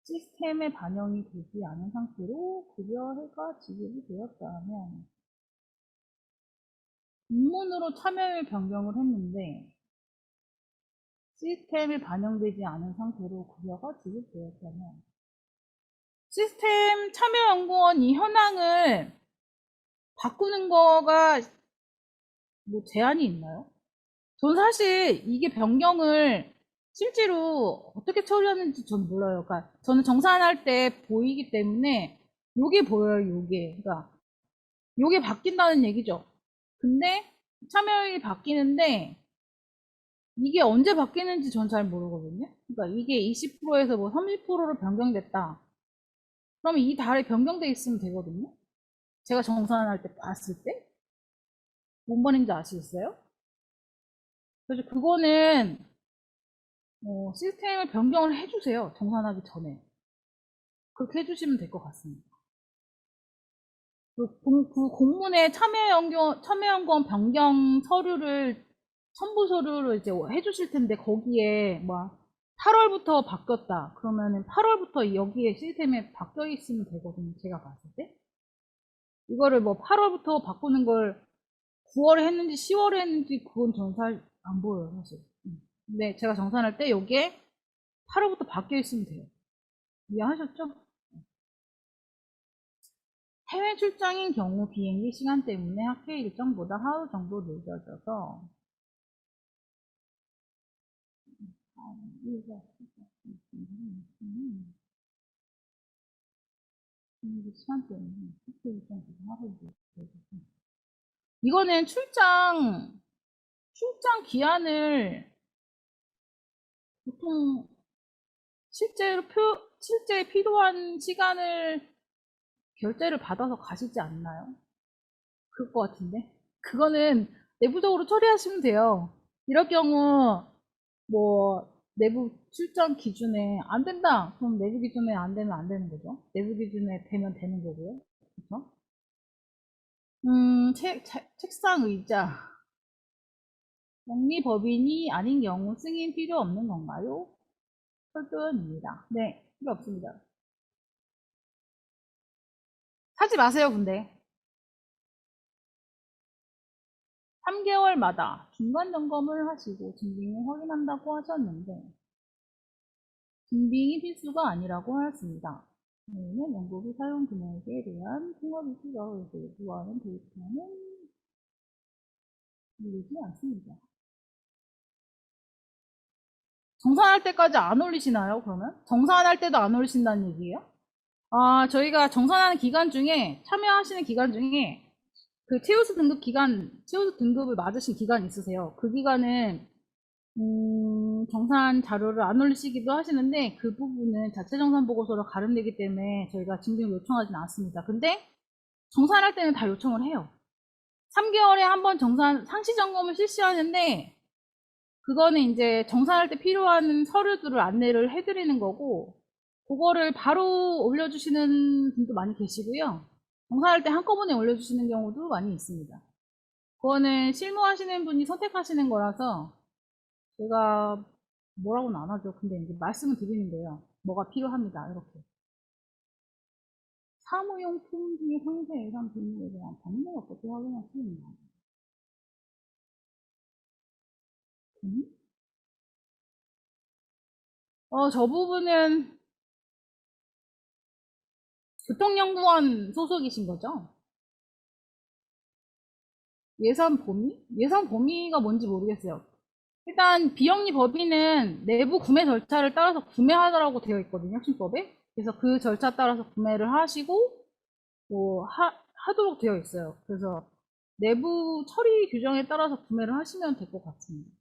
시스템에 반영이 되지 않은 상태로 급여가 지급이 되었다면 공문으로 참여율 변경을 했는데 시스템에 반영되지 않은 상태로 급여가 지급되었다면 시스템 참여연구원 이 현황을 바꾸는 거가 뭐 제한이 있나요? 전 사실 이게 변경을 실제로 어떻게 처리하는지 전 몰라요. 그러니까 저는 정산할 때 보이기 때문에 요게 보여요, 요게. 그러니까 요게 바뀐다는 얘기죠. 근데 참여율이 바뀌는데 이게 언제 바뀌는지 전 잘 모르거든요. 그러니까 이게 20%에서 뭐 30%로 변경됐다. 그러면 이 달에 변경돼 있으면 되거든요. 제가 정산할 때 봤을 때 뭔 말인지 아시겠어요? 그래서 그거는 시스템을 변경을 해주세요. 정산하기 전에. 그렇게 해주시면 될 것 같습니다. 그 공문에 참여연구원 변경 서류를 첨부 서류를 이제 해주실 텐데 거기에 뭐 8월부터 바뀌었다. 그러면은 8월부터 여기에 시스템에 바뀌어 있으면 되거든요. 제가 봤을 때. 이거를 뭐 8월부터 바꾸는 걸 9월에 했는지 10월에 했는지 그건 전 잘 안 보여요, 사실. 근데 제가 정산할 때 여기에 8월부터 바뀌어 있으면 돼요. 이해하셨죠? 해외 출장인 경우 비행기 시간 때문에 학회 일정보다 하루 정도 늦어져서 비행기 시간 때문에 학회 일정보다 하루 늦어져서 이거는 출장 기한을 보통 실제 필요한 시간을 결제를 받아서 가시지 않나요? 그럴 것 같은데. 그거는 내부적으로 처리하시면 돼요. 이럴 경우, 뭐, 내부 출장 기준에 안 된다. 그럼 내부 기준에 안 되면 안 되는 거죠. 내부 기준에 되면 되는 거고요. 그쵸? 책상 의자. 영리법인이 아닌 경우 승인 필요 없는 건가요? 설득입니다. 네, 필요 없습니다. 사지 마세요, 근데. 3개월마다 중간 점검을 하시고 증빙을 확인한다고 하셨는데 증빙이 필수가 아니라고 하였습니다. 저희는 연구비 사용 금액에 대한 통합이 필요하고 요구하는 데이터는 올리지 않습니다. 정산할 때까지 안 올리시나요, 그러면? 정산할 때도 안 올리신다는 얘기예요? 아, 저희가 정산하는 기간 중에, 참여하시는 기간 중에, 그 최우수 등급을 맞으신 기간 있으세요. 그 기간은, 정산 자료를 안 올리시기도 하시는데, 그 부분은 자체 정산 보고서로 가름되기 때문에 저희가 증빙을 요청하지는 않습니다. 근데, 정산할 때는 다 요청을 해요. 3개월에 한 번 상시 점검을 실시하는데, 그거는 이제 정산할 때 필요한 서류들을 안내를 해드리는 거고, 그거를 바로 올려주시는 분도 많이 계시고요. 정산할 때 한꺼번에 올려주시는 경우도 많이 있습니다. 그거는 실무하시는 분이 선택하시는 거라서 제가 뭐라고는 안 하죠. 근데 이제 말씀을 드리는 거예요. 뭐가 필요합니다. 이렇게. 사무용품 중에 상세 예산 비밀에 대한 법률 어떻게 확인할 수 있나요? 저 부분은 교통연구원 소속이신 거죠? 예산 범위? 예산 범위가 뭔지 모르겠어요. 일단 비영리 법인은 내부 구매 절차를 따라서 구매하라고 되어 있거든요, 혁신법에. 그래서 그 절차 따라서 구매를 하시고 뭐 하도록 되어 있어요. 그래서 내부 처리 규정에 따라서 구매를 하시면 될 것 같습니다.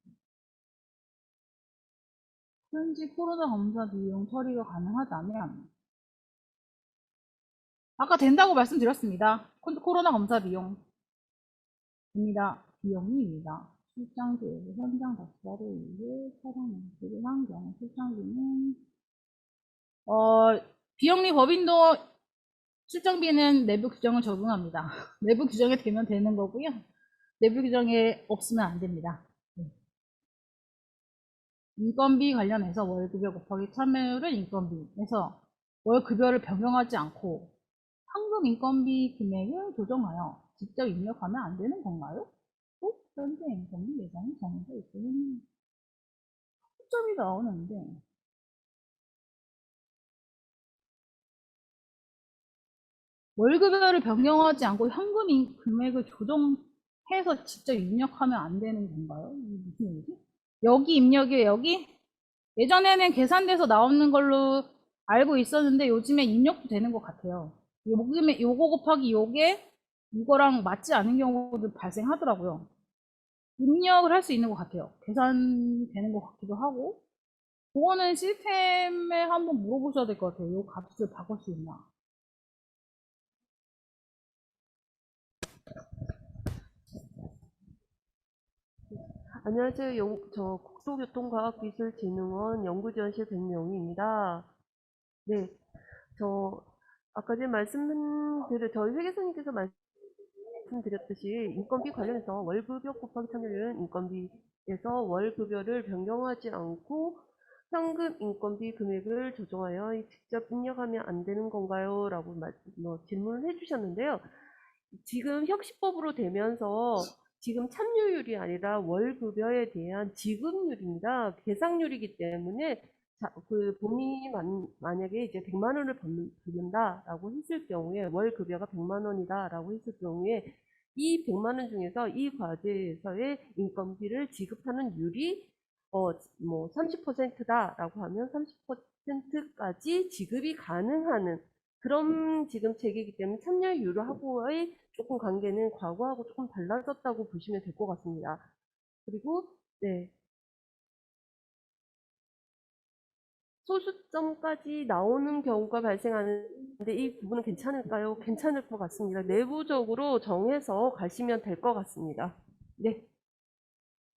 현지 코로나 검사 비용 처리가 가능하다면 아까 된다고 말씀드렸습니다. 코로나 검사 비용입니다. 비용입니다. 출장 계획, 현장 답사를 위해 촬영 연습을 한 경우 출장비는 비영리 법인도 출장비는 내부 규정을 적용합니다. 내부 규정에 되면 되는 거고요. 내부 규정에 없으면 안 됩니다. 네. 인건비 관련해서 월급여 곱하기 참여율은 인건비에서 월급여를 변경하지 않고 현금 인건비 금액을 조정하여 직접 입력하면 안 되는 건가요? 또 현재 인건비 예산이 정해져 있으면 초점이 나오는데 월급여를 변경하지 않고 현금 금액을 조정해서 직접 입력하면 안 되는 건가요? 이게 무슨 얘기지? 여기 입력이에요, 여기? 예전에는 계산돼서 나오는 걸로 알고 있었는데 요즘에 입력도 되는 것 같아요. 요거 곱하기 요게 이거랑 맞지 않은 경우도 발생하더라고요. 입력을 할 수 있는 것 같아요. 계산되는 것 같기도 하고. 그거는 시스템에 한번 물어보셔야 될 것 같아요. 요 값을 바꿀 수 있나. 안녕하세요. 저 국토교통과학기술진흥원 연구지원실 백명희입니다. 네, 저 아까 전에 저희 회계사님께서 말씀드렸듯이 인건비 관련해서 월급여 곱하기 참여율은 인건비에서 월급여를 변경하지 않고 현금 인건비 금액을 조정하여 직접 입력하면 안 되는 건가요? 라고 질문을 해주셨는데요. 지금 혁신법으로 되면서 지금 참여율이 아니라 월급여에 대한 지급률입니다. 계상률이기 때문에 그 본인이 만약에 이제 100만 원을 받는다라고 했을 경우에 월급여가 100만 원이다라고 했을 경우에 이 100만 원 중에서 이 과제에서의 인건비를 지급하는 율이 뭐 30%다라고 하면 30%까지 지급이 가능하는 그런 지금 체계이기 때문에 참여율하고의 조금 관계는 과거하고 조금 달라졌다고 보시면 될 것 같습니다. 그리고 네, 소수점까지 나오는 경우가 발생하는데 이 부분은 괜찮을까요? 괜찮을 것 같습니다. 내부적으로 정해서 가시면 될 것 같습니다. 네,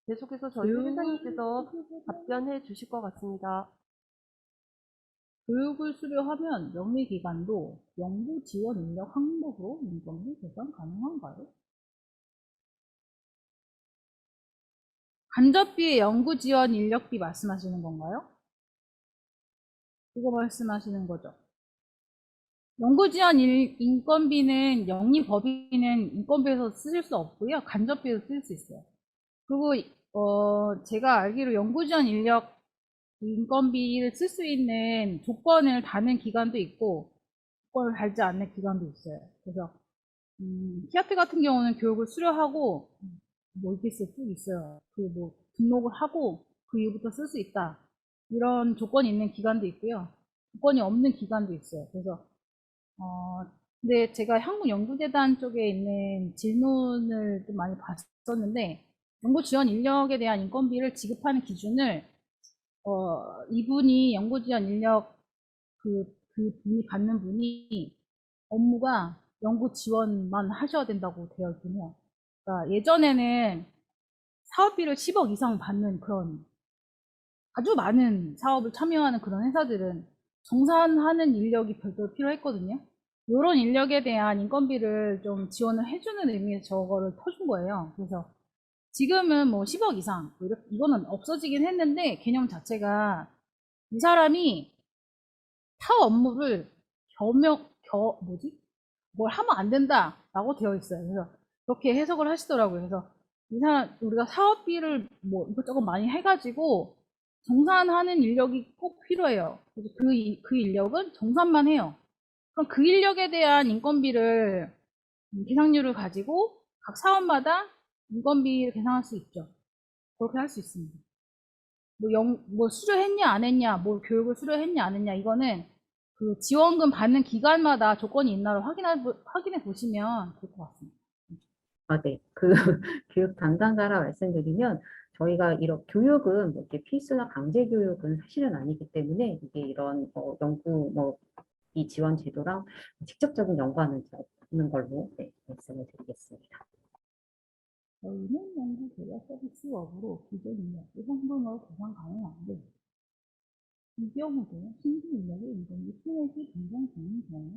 계속해서 저희 회계사님께서 답변해 주실 것 같습니다. 교육을 수료하면 명의기간도 연구 지원 인력 항목으로 인건비 계산 가능한가요? 간접비의 연구 지원 인력비 말씀하시는 건가요? 그거 말씀하시는 거죠. 연구 지원 인건비는 영리법인은 인건비에서 쓰실 수 없고요. 간접비에서 쓸 수 있어요. 그리고 제가 알기로 연구 지원 인력 인건비를 쓸 수 있는 조건을 다는 기관도 있고 조건을 달지 않는 기관도 있어요. 그래서 키아트 같은 경우는 교육을 수료하고 뭐 이렇게 쭉 있어요. 그 뭐 등록을 하고 그 이후부터 쓸 수 있다. 이런 조건이 있는 기관도 있고요. 조건이 없는 기관도 있어요. 그래서 근데 제가 한국연구재단 쪽에 있는 질문을 좀 많이 봤었는데 연구 지원 인력에 대한 인건비를 지급하는 기준을 이분이 연구 지원 인력 그 분이 받는 분이 업무가 연구 지원만 하셔야 된다고 되어 있긴 해요. 그러니까 예전에는 사업비를 10억 이상 받는 그런 아주 많은 사업을 참여하는 그런 회사들은 정산하는 인력이 별도로 필요했거든요. 이런 인력에 대한 인건비를 좀 지원을 해주는 의미에서 저거를 터준 거예요. 그래서 지금은 뭐 10억 이상, 뭐 이거는 없어지긴 했는데 개념 자체가 이 사람이 사업 업무를 뭘 하면 안 된다라고 되어 있어요. 그래서 그렇게 해석을 하시더라고요. 그래서 이 사람, 우리가 사업비를 뭐 이것저것 많이 해가지고 정산하는 인력이 꼭 필요해요. 그래서 그 인력은 정산만 해요. 그럼 그 인력에 대한 인건비를 계상률을 가지고 각 사업마다 인건비를 계산할 수 있죠. 그렇게 할 수 있습니다. 뭐 수료했냐 안 했냐, 뭐 교육을 수료했냐 안 했냐 이거는 그 지원금 받는 기관마다 조건이 있나를 확인해 보시면 될 것 같습니다. 네. 그 교육 담당자라 말씀드리면 저희가 이런 교육은 뭐 이렇게 필수나 강제 교육은 사실은 아니기 때문에 이게 이런 연구 이 지원 제도랑 직접적인 연관은 없는 걸로 말씀을 드리겠습니다. 저희는 연구 개발 서비스업으로 기존 인력을 현금으로 계산 가능한데 이 경우도 신규 인력의 인건비 소액이 변경되는 경우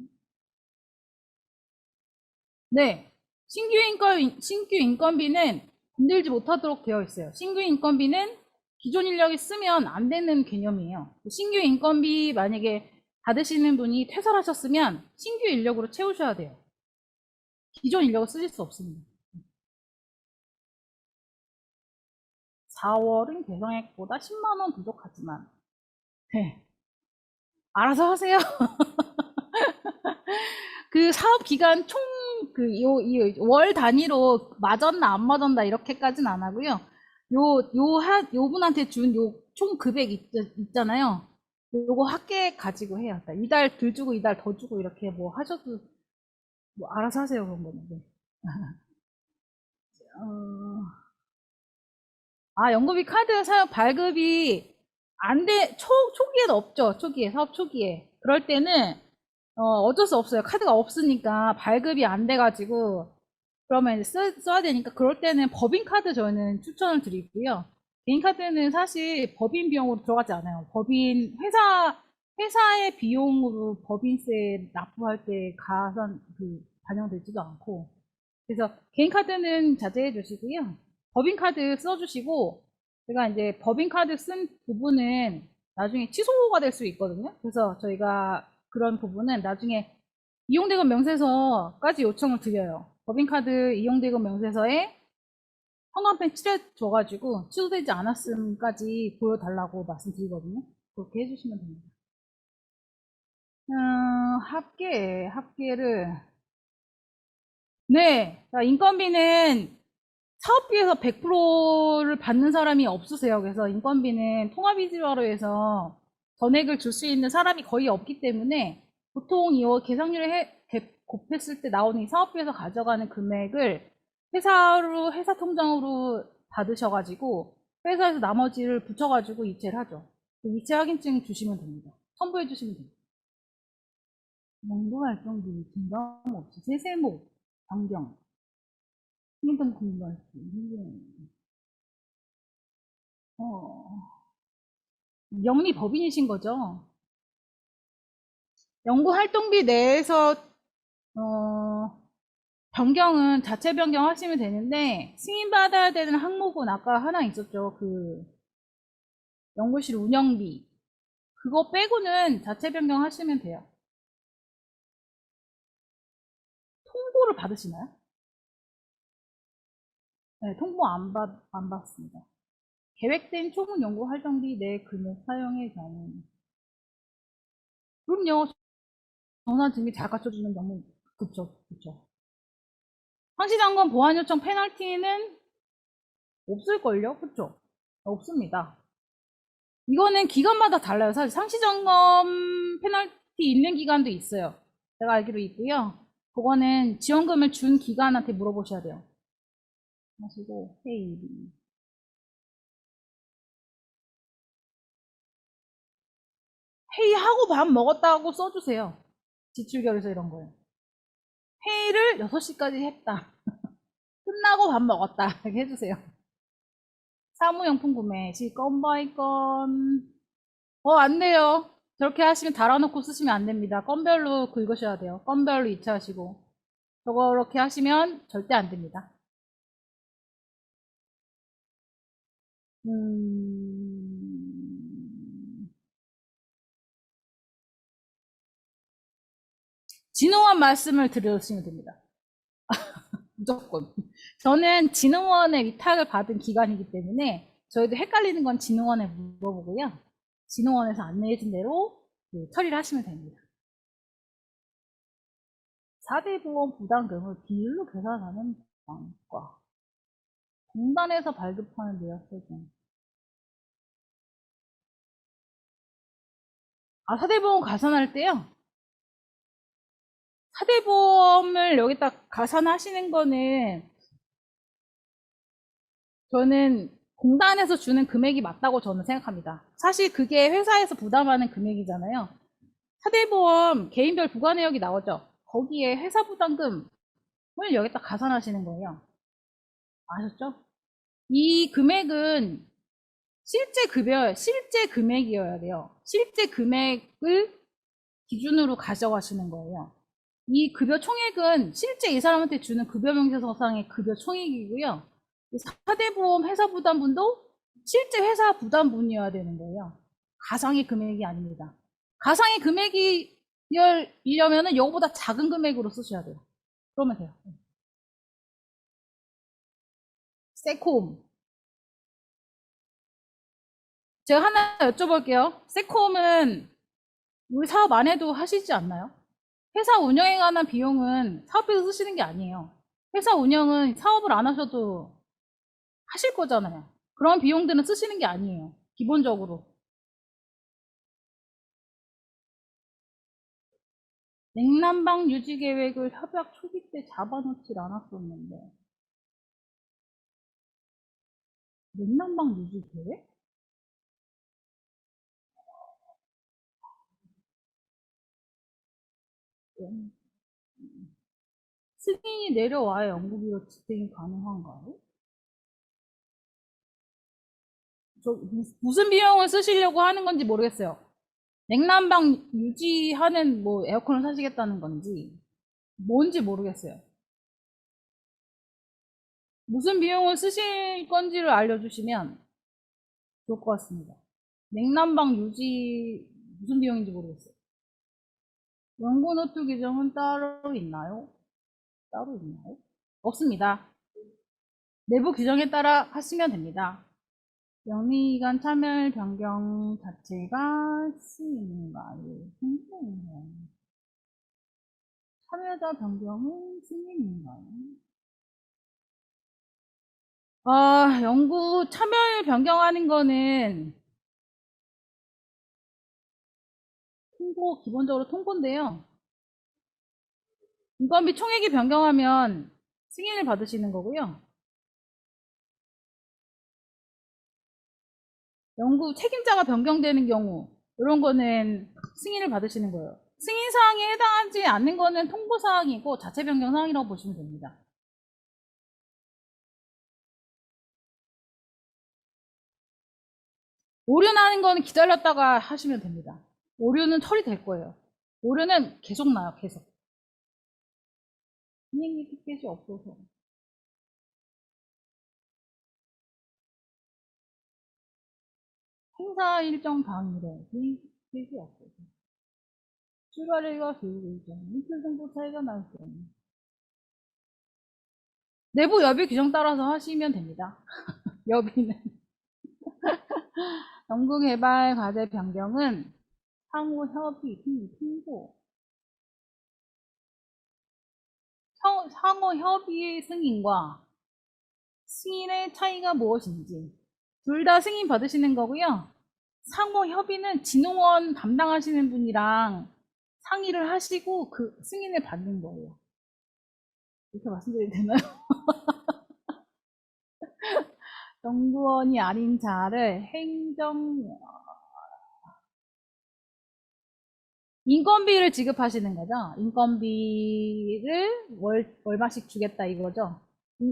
네, 신규 인건비는 건들지 못하도록 되어 있어요. 신규 인건비는 기존 인력이 쓰면 안 되는 개념이에요. 신규 인건비 만약에 받으시는 분이 퇴사하셨으면 신규 인력으로 채우셔야 돼요. 기존 인력을 쓰실 수 없습니다. 4월은 개성액보다 10만 원 부족하지만 네, 알아서 하세요. 그 사업 기간 총 월 단위로 맞았나 안 맞았나 이렇게까지는 안 하고요. 요 분한테 준 요 총 금액 있잖아요. 요거 합계 가지고 해요. 이달 덜 주고 이달 더 주고 이렇게 뭐 하셔도 뭐 알아서 하세요 그런 거는. 네. 연구비 카드 사용 발급이 안 돼, 초기에는 없죠. 사업 초기에. 그럴 때는, 어쩔 수 없어요. 카드가 없으니까 발급이 안 돼가지고, 그러면 이제 써야 되니까, 그럴 때는 법인카드 저는 추천을 드리고요. 개인카드는 사실 법인 비용으로 들어가지 않아요. 회사의 비용으로 법인세 납부할 때 반영되지도 않고. 그래서 개인카드는 자제해 주시고요. 법인카드 써주시고, 제가 이제 법인카드 쓴 부분은 나중에 취소가 될 수 있거든요. 그래서 저희가 그런 부분은 나중에 이용대금 명세서까지 요청을 드려요. 법인카드 이용대금 명세서에 현관펜 칠해줘가지고 취소되지 않았음까지 보여달라고 말씀드리거든요. 그렇게 해주시면 됩니다. 합계를. 네, 자, 인건비는 사업비에서 100%를 받는 사람이 없으세요. 그래서 인건비는 통합이지화로 해서 전액을 줄 수 있는 사람이 거의 없기 때문에 보통 이 계상률을 곱했을 때 나오는 이 사업비에서 가져가는 금액을 회사 통장으로 받으셔가지고 회사에서 나머지를 붙여가지고 이체를 하죠. 그 이체 확인증 주시면 됩니다. 첨부해 주시면 됩니다. 연구 활동비 증감 없이 세세모 변경 힘든 공부할 수 있는 영리 법인이신 거죠? 연구 활동비 내에서 변경은 자체 변경하시면 되는데 승인 받아야 되는 항목은 아까 하나 있었죠. 그 연구실 운영비 그거 빼고는 자체 변경하시면 돼요. 통보를 받으시나요? 네, 통보 안 받습니다. 계획된 초문 연구 활동비 내 금액 사용의 경우. 그럼요. 전환 증빙 잘 갖춰주면 너무 그쵸. 상시점검 보안 요청 페널티는 없을걸요? 그쵸? 없습니다. 이거는 기간마다 달라요. 사실 상시점검 페널티 있는 기간도 있어요. 제가 알기로 있고요. 그거는 지원금을 준 기관한테 물어보셔야 돼요. 하시고 회의하고 밥 먹었다고 써주세요. 지출결에서 이런 거예요. 회의를 6시까지 했다. 끝나고 밥 먹었다. 이렇게 해주세요. 사무용품 구매 시 건 바이 건. 안 돼요. 저렇게 하시면 달아놓고 쓰시면 안 됩니다. 건별로 긁으셔야 돼요. 건별로 이체하시고. 저렇게 하시면 절대 안 됩니다. 진흥원 말씀을 드렸으면 됩니다. 무조건. 저는 진흥원의 위탁을 받은 기관이기 때문에 저희도 헷갈리는 건 진흥원에 물어보고요. 진흥원에서 안내해준 대로 처리를 하시면 됩니다. 4대 보험 부담금을 비율로 계산하는 방과 공단에서 발급하는 내역세금. 4대 보험 가산할 때요. 4대 보험을 여기다 가산하시는 거는 저는 공단에서 주는 금액이 맞다고 저는 생각합니다. 사실 그게 회사에서 부담하는 금액이잖아요. 4대 보험 개인별 부과 내역이 나오죠. 거기에 회사 부담금을 여기다 가산하시는 거예요. 아셨죠? 이 금액은 실제 금액이어야 돼요. 실제 금액을 기준으로 가져가시는 거예요. 이 급여 총액은 실제 이 사람한테 주는 급여 명세서상의 급여 총액이고요. 4대 보험 회사 부담분도 실제 회사 부담분이어야 되는 거예요. 가상의 금액이 아닙니다. 가상의 금액이려면은 이거보다 작은 금액으로 쓰셔야 돼요. 그러면 돼요. 세콤. 제가 하나 여쭤볼게요. 세콤은 우리 사업 안 해도 하시지 않나요? 회사 운영에 관한 비용은 사업비에서 쓰시는 게 아니에요. 회사 운영은 사업을 안 하셔도 하실 거잖아요. 그런 비용들은 쓰시는 게 아니에요. 기본적으로. 냉난방 유지 계획을 협약 초기 때 잡아놓질 않았었는데. 냉난방 유지 계획? 승인이 내려와야 연구비로 집행이 가능한가요? 무슨 비용을 쓰시려고 하는 건지 모르겠어요. 냉난방 유지하는 뭐 에어컨을 사시겠다는 건지 뭔지 모르겠어요. 무슨 비용을 쓰실 건지를 알려주시면 좋을 것 같습니다. 냉난방 유지 무슨 비용인지 모르겠어요. 연구 노트 규정은 따로 있나요? 따로 있나요? 없습니다. 내부 규정에 따라 하시면 됩니다. 영리기간 참여일 변경 자체가 승인인가요? 승인인가요? 참여자 변경은 승인인가요? 연구 참여일 변경하는 거는 기본적으로 통보인데요. 인건비 총액이 변경하면 승인을 받으시는 거고요. 연구 책임자가 변경되는 경우 이런 거는 승인을 받으시는 거예요. 승인 사항에 해당하지 않는 거는 통보 사항이고 자체 변경 사항이라고 보시면 됩니다. 오류나는 거는 기다렸다가 하시면 됩니다. 오류는 처리될 거예요. 오류는 계속 나요, 계속. 비행기 티켓이 없어서. 행사 일정 당일에 비행기 티켓이 없어서. 출발일과 교육 일정, 이틀 정도 차이가 날 경우. 내부 여비 규정 따라서 하시면 됩니다. 여비는. 연구개발 과제 변경은 상호 협의, 통보. 상호 협의 승인과 승인의 차이가 무엇인지 둘 다 승인 받으시는 거고요. 상호 협의는 진흥원 담당하시는 분이랑 상의를 하시고 그 승인을 받는 거예요. 이렇게 말씀드려도 되나요? 연구원이 아닌 자를 인건비를 지급하시는 거죠. 인건비를 얼마씩 주겠다 이거죠.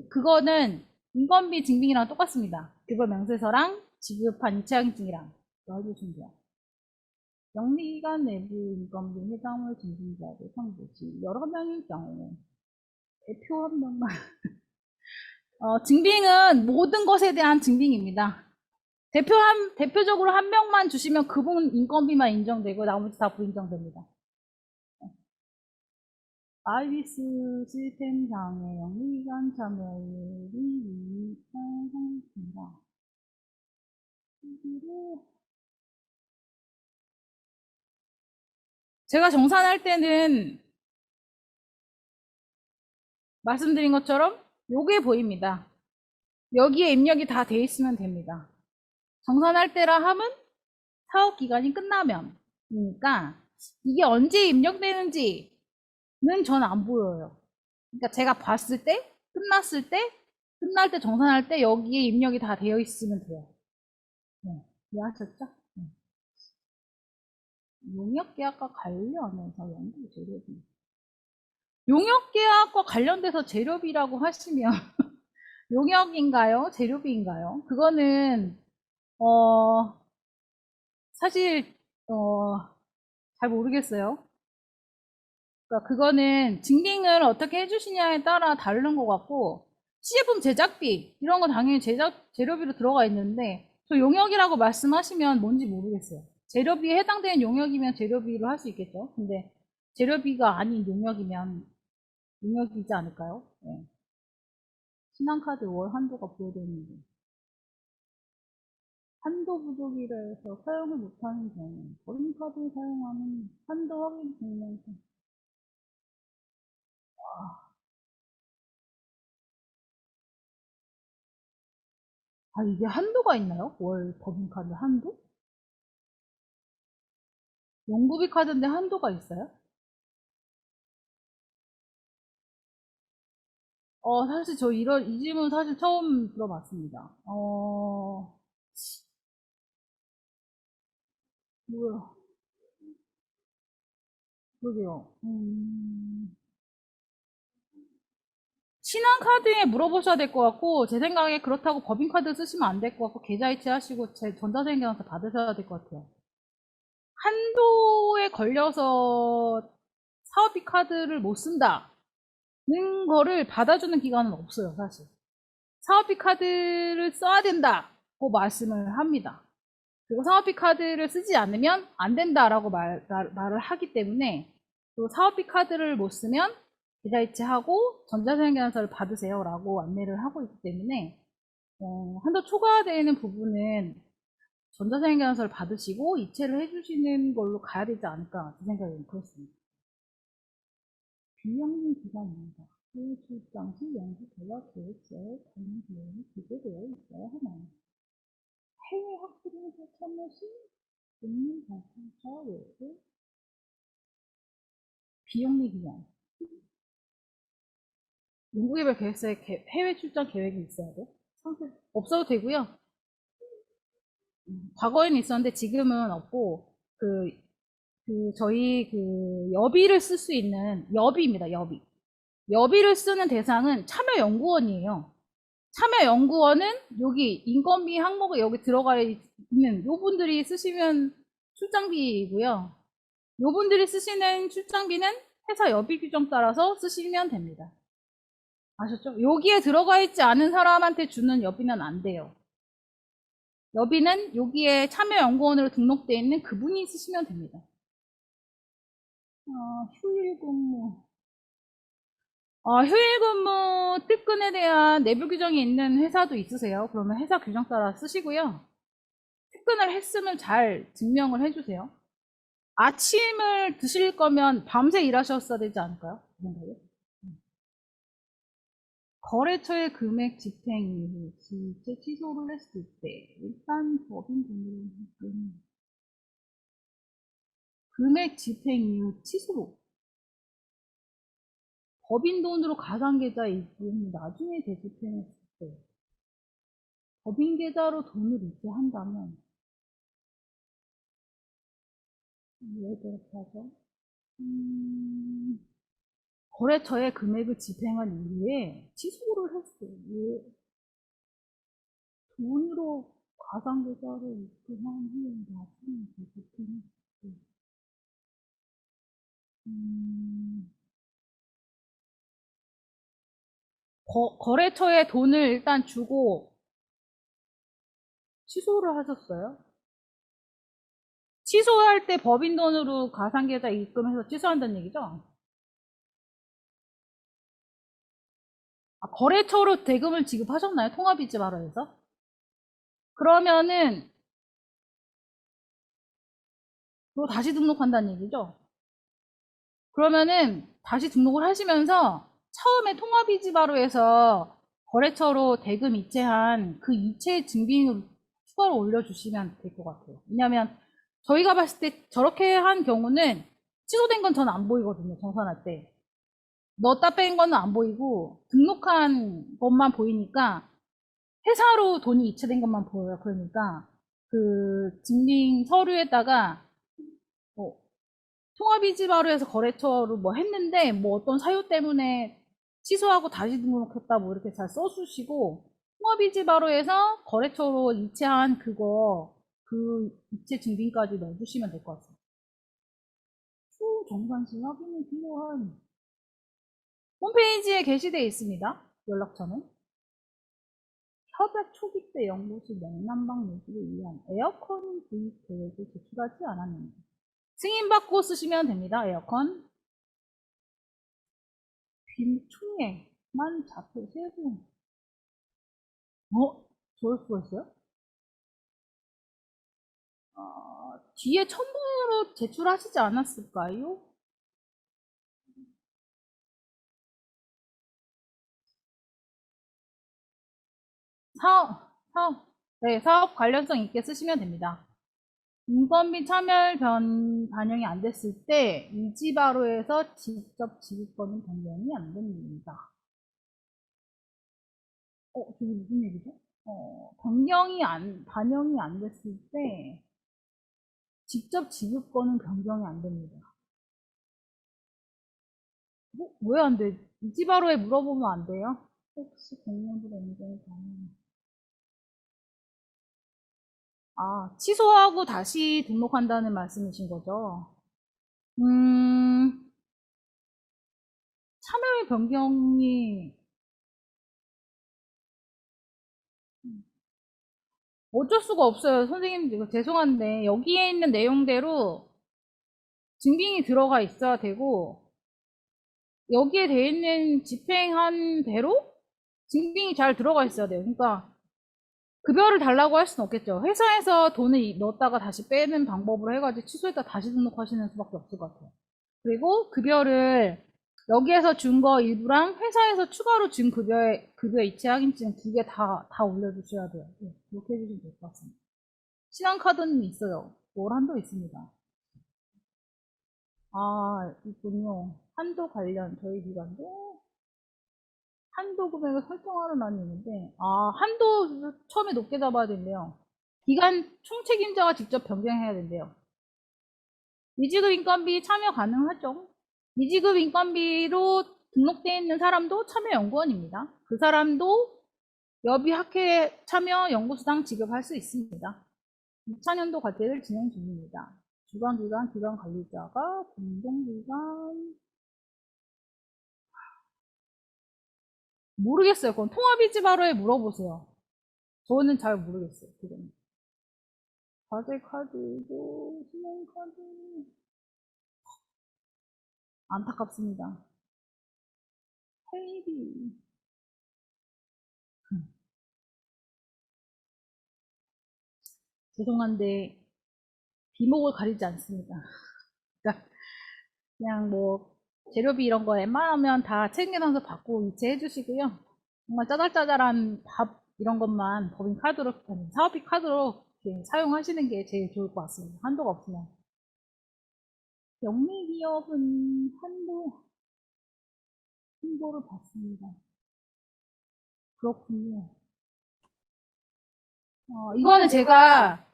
그거는 인건비 증빙이랑 똑같습니다. 급여 명세서랑 지급한 이체항증이랑 넣어주시면 돼요. 영리기간 내부 인건비 해당물 증빙자들 상부시 여러 명일 경우 대표 한 명만 증빙은 모든 것에 대한 증빙입니다. 대표적으로 한 명만 주시면 그분 인건비만 인정되고 나머지 다 불인정됩니다. 아이비스 시스템상의 영리기간 참여율이 2.3입니다. 제가 정산할 때는 말씀드린 것처럼 요게 보입니다. 여기에 입력이 다 돼 있으면 됩니다. 정산할 때라 함은 사업 기간이 끝나면 이니까 이게 언제 입력되는지는 저는 안 보여요. 그러니까 제가 봤을 때 끝날 때 정산할 때 여기에 입력이 다 되어 있으면 돼요. 네, 이해하셨죠? 네. 용역계약과 관련해서 연구 재료비. 용역계약과 관련돼서 재료비라고 하시면 용역인가요? 재료비인가요? 그거는 사실 잘 모르겠어요. 그러니까 그거는 증빙을 어떻게 해주시냐에 따라 다른 것 같고 시제품 제작비 이런 거 당연히 재료비로 들어가 있는데 저 용역이라고 말씀하시면 뭔지 모르겠어요. 재료비에 해당되는 용역이면 재료비로 할 수 있겠죠. 근데 재료비가 아닌 용역이면 용역이지 않을까요? 네. 신한카드 월 한도가 부여되어 있는데 한도 부족이라 해서 사용을 못하는 경우 법인카드 사용하는 한도 확인 증명서 이게 한도가 있나요? 월 법인카드 한도? 연구비 카드인데 한도가 있어요? 사실 이 질문 사실 처음 들어봤습니다. 뭐야, 그러게요. 신한카드에 물어보셔야 될 것 같고, 제 생각에 그렇다고 법인카드 쓰시면 안 될 것 같고, 계좌이체 하시고, 제 전자생계한테 받으셔야 될 것 같아요. 한도에 걸려서 사업비 카드를 못 쓴다는 거를 받아주는 기관은 없어요, 사실. 사업비 카드를 써야 된다고 말씀을 합니다. 그리고 사업비 카드를 쓰지 않으면 안 된다라고 말을 하기 때문에 또 사업비 카드를 못 쓰면 계좌이체하고 전자사용계산서를 받으세요라고 안내를 하고 있기 때문에 한도 초과되는 부분은 전자사용계산서를 받으시고 이체를 해주시는 걸로 가야 되지 않을까 제 생각은 그렇습니다. 비영리 기관입니다. 해외 출장 시 연수 전략 계획서에 관련 비용이 기재되어 있어야 하나요? 해외 학술인사 참여 시 국민 발전사 외에 비영리 기관 연구개발 계획서에 해외 출장 계획이 있어야 돼? 없어도 되고요. 과거에는 있었는데 지금은 없고 저희 여비를 쓸 수 있는 여비입니다. 여비를 쓰는 대상은 참여연구원이에요. 참여연구원은 여기 인건비 항목에 여기 들어가 있는 요분들이 쓰시면 출장비이고요. 요분들이 쓰시는 출장비는 회사 여비 규정 따라서 쓰시면 됩니다. 아셨죠? 여기에 들어가 있지 않은 사람한테 주는 여비는 안 돼요. 여비는 여기에 참여연구원으로 등록되어 있는 그분이 쓰시면 됩니다. 휴일 근무. 휴일 근무 특근에 대한 내부 규정이 있는 회사도 있으세요. 그러면 회사 규정 따라 쓰시고요. 특근을 했음을 잘 증명을 해주세요. 아침을 드실 거면 밤새 일하셨어야 되지 않을까요? 그 생각에? 거래처의 금액 집행 이후 실제 취소를 했을 때 일단 법인 등록 금액 집행 이후 취소 법인 돈으로 가상계좌에 입금 나중에 재집행했을 때 법인 계좌로 돈을 이체한다면 왜 그렇게 하죠? 거래처에 금액을 집행한 이후에 취소를 했어요. 왜 돈으로 가상계좌로 입금한 후에 나중에 재집행했을 때 거래처에 돈을 일단 주고 취소를 하셨어요. 취소할 때 법인 돈으로 가상계좌 입금해서 취소한다는 얘기죠? 거래처로 대금을 지급하셨나요? 통합이체 바로해서? 그러면은 그거 다시 등록한다는 얘기죠? 그러면은 다시 등록을 하시면서 처음에 통합이체 바로해서 거래처로 대금 이체한 그 이체 증빙을 추가로 올려주시면 될 것 같아요. 왜냐하면 저희가 봤을 때 저렇게 한 경우는 취소된 건 전 안 보이거든요. 정산할 때. 넣었다 뺀 거는 안 보이고 등록한 것만 보이니까 회사로 돈이 이체된 것만 보여요. 그러니까 그 증빙 서류에다가 통합이지바로 해서 거래처로 뭐 했는데 뭐 어떤 사유 때문에 취소하고 다시 등록했다 뭐 이렇게 잘 써주시고 통합이지바로 해서 거래처로 이체한 그 이체 증빙까지 넣어주시면 될 것 같아요. 추후 정산시 확인이 필요한 홈페이지에 게시되어 있습니다. 연락처는. 협약 초기 때 연구실 냉난방 유지를 위한 에어컨 구입 계획을 제출하지 않았는데 승인받고 쓰시면 됩니다. 에어컨. 빈총액만 잡혀 세부. 저럴 수가 있어요? 뒤에 첨부로 제출하시지 않았을까요? 사업 관련성 있게 쓰시면 됩니다. 인건비 차멸 반영이 안 됐을 때 이지바로에서 직접 지급권은 변경이 안 됩니다. 저게 무슨 얘기죠? 반영이 안 됐을 때 직접 지급권은 변경이 안 됩니다. 왜 안 돼? 이지바로에 물어보면 안 돼요? 혹시 공무원들 인정이 가능? 취소하고 다시 등록한다는 말씀이신 거죠? 참여의 변경이 어쩔 수가 없어요. 선생님, 이거 죄송한데, 여기에 있는 내용대로 증빙이 들어가 있어야 되고, 여기에 돼 있는 집행한 대로 증빙이 잘 들어가 있어야 돼요. 그러니까, 급여를 달라고 할 수는 없겠죠. 회사에서 돈을 넣었다가 다시 빼는 방법으로 해가지고 취소했다 다시 등록하시는 수밖에 없을 것 같아요. 그리고 급여를 여기에서 준 거 일부랑 회사에서 추가로 준 급여 이체 확인증 두 개 다 올려주셔야 돼요. 네, 그렇게 해주시면 될 것 같습니다. 신한카드는 있어요. 월한도 있습니다. 아, 있군요. 한도 관련 저희 기관도 한도 금액을 설정하러는 있는데, 아, 한도 처음에 높게 잡아야 된대요. 기간 총책임자가 직접 변경해야 된대요. 미지급 인건비 참여 가능하죠. 미지급 인건비로 등록되어 있는 사람도 참여 연구원입니다. 그 사람도 여비학회 참여 연구수당 지급할 수 있습니다. 2000년도 과제를 진행 중입니다. 주관기관, 기관관리자가 공동기관 모르겠어요. 그건 통합이지바로에 물어보세요. 저는 잘 모르겠어요. 그건. 과제 카드도 신용 카드 안타깝습니다. 회비 죄송한데 비목을 가리지 않습니다. 그러니까 그냥 뭐 재료비 이런 거 웬만하면 다 챙겨놔서 받고 이체해 주시고요. 정말 짜잘짜잘한 밥 이런 것만 법인 카드로 아니, 사업비 카드로 이렇게 사용하시는 게 제일 좋을 것 같습니다. 한도가 없으면. 영리 기업은 한도를 받습니다. 그렇군요. 이거는 제가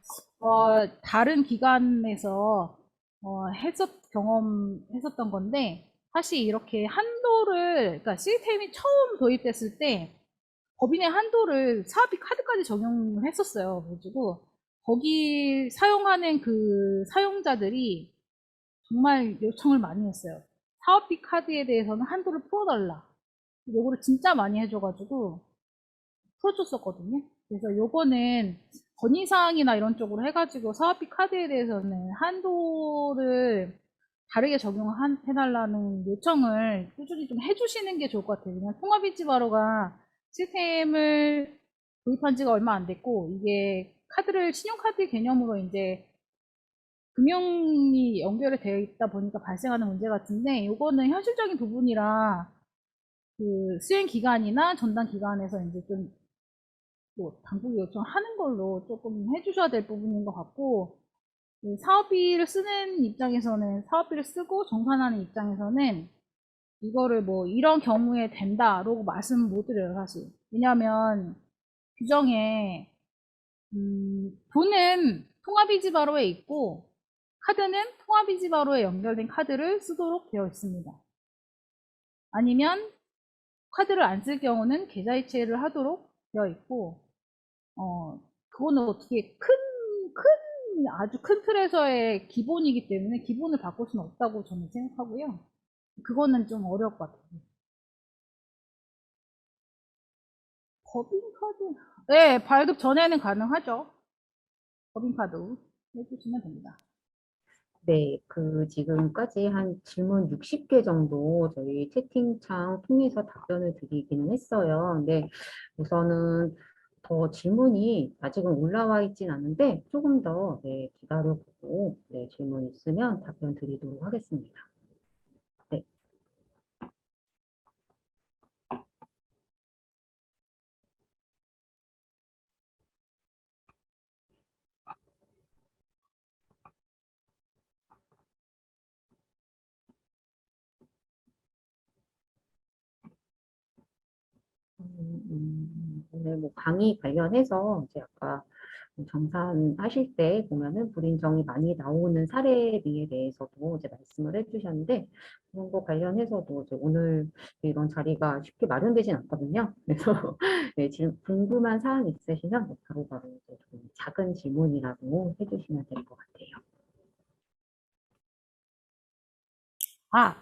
다른 기관에서 경험했었던 건데 사실 이렇게 한도를 그러니까 시스템이 처음 도입됐을 때 법인의 한도를 사업비 카드까지 적용을 했었어요. 그래가지고 거기 사용하는 그 사용자들이 정말 요청을 많이 했어요. 사업비 카드에 대해서는 한도를 풀어달라. 요거를 진짜 많이 해줘가지고 풀어줬었거든요. 그래서 요거는 건의사항이나 이런 쪽으로 해가지고 사업비 카드에 대해서는 한도를 다르게 적용해달라는 요청을 꾸준히 좀 해주시는 게 좋을 것 같아요. 그냥 통합이지바로가 시스템을 도입한 지가 얼마 안 됐고, 이게 신용카드 개념으로 이제 금융이 연결이 되어 있다 보니까 발생하는 문제 같은데, 요거는 현실적인 부분이라 그 수행 기간이나 전담 기관에서 이제 좀 뭐 당국이 요청하는 걸로 조금 해주셔야 될 부분인 것 같고, 그 사업비를 쓰는 입장에서는 사업비를 쓰고 정산하는 입장에서는 이거를 뭐 이런 경우에 된다라고 말씀 못 드려요 사실. 왜냐하면 규정에 돈은 통합이지바로에 있고 카드는 통합이지바로에 연결된 카드를 쓰도록 되어 있습니다. 아니면 카드를 안 쓸 경우는 계좌이체를 하도록 되어 있고 그거는 어떻게 아주 큰 틀에서의 기본이기 때문에 기본을 바꿀 수는 없다고 저는 생각하고요. 그거는 좀 어려울 것 같아요. 법인카드, 네, 발급 전에는 가능하죠. 법인카드 해주시면 됩니다. 네, 그 지금까지 한 질문 60개 정도 저희 채팅창 통해서 답변을 드리기는 했어요. 근데 우선은 더 질문이 아직은 올라와 있진 않은데 조금 더 네, 기다려보고 네, 질문 있으면 답변 드리도록 하겠습니다. 네. 오늘 뭐 강의 관련해서 이제 아까 정산하실 때 보면은 불인정이 많이 나오는 사례에 대해서도 이제 말씀을 해주셨는데 그런 거 관련해서도 이제 오늘 이런 자리가 쉽게 마련되진 않거든요. 그래서 네, 궁금한 사항 있으시면 바로바로 이제 좀 작은 질문이라도 해주시면 될 것 같아요.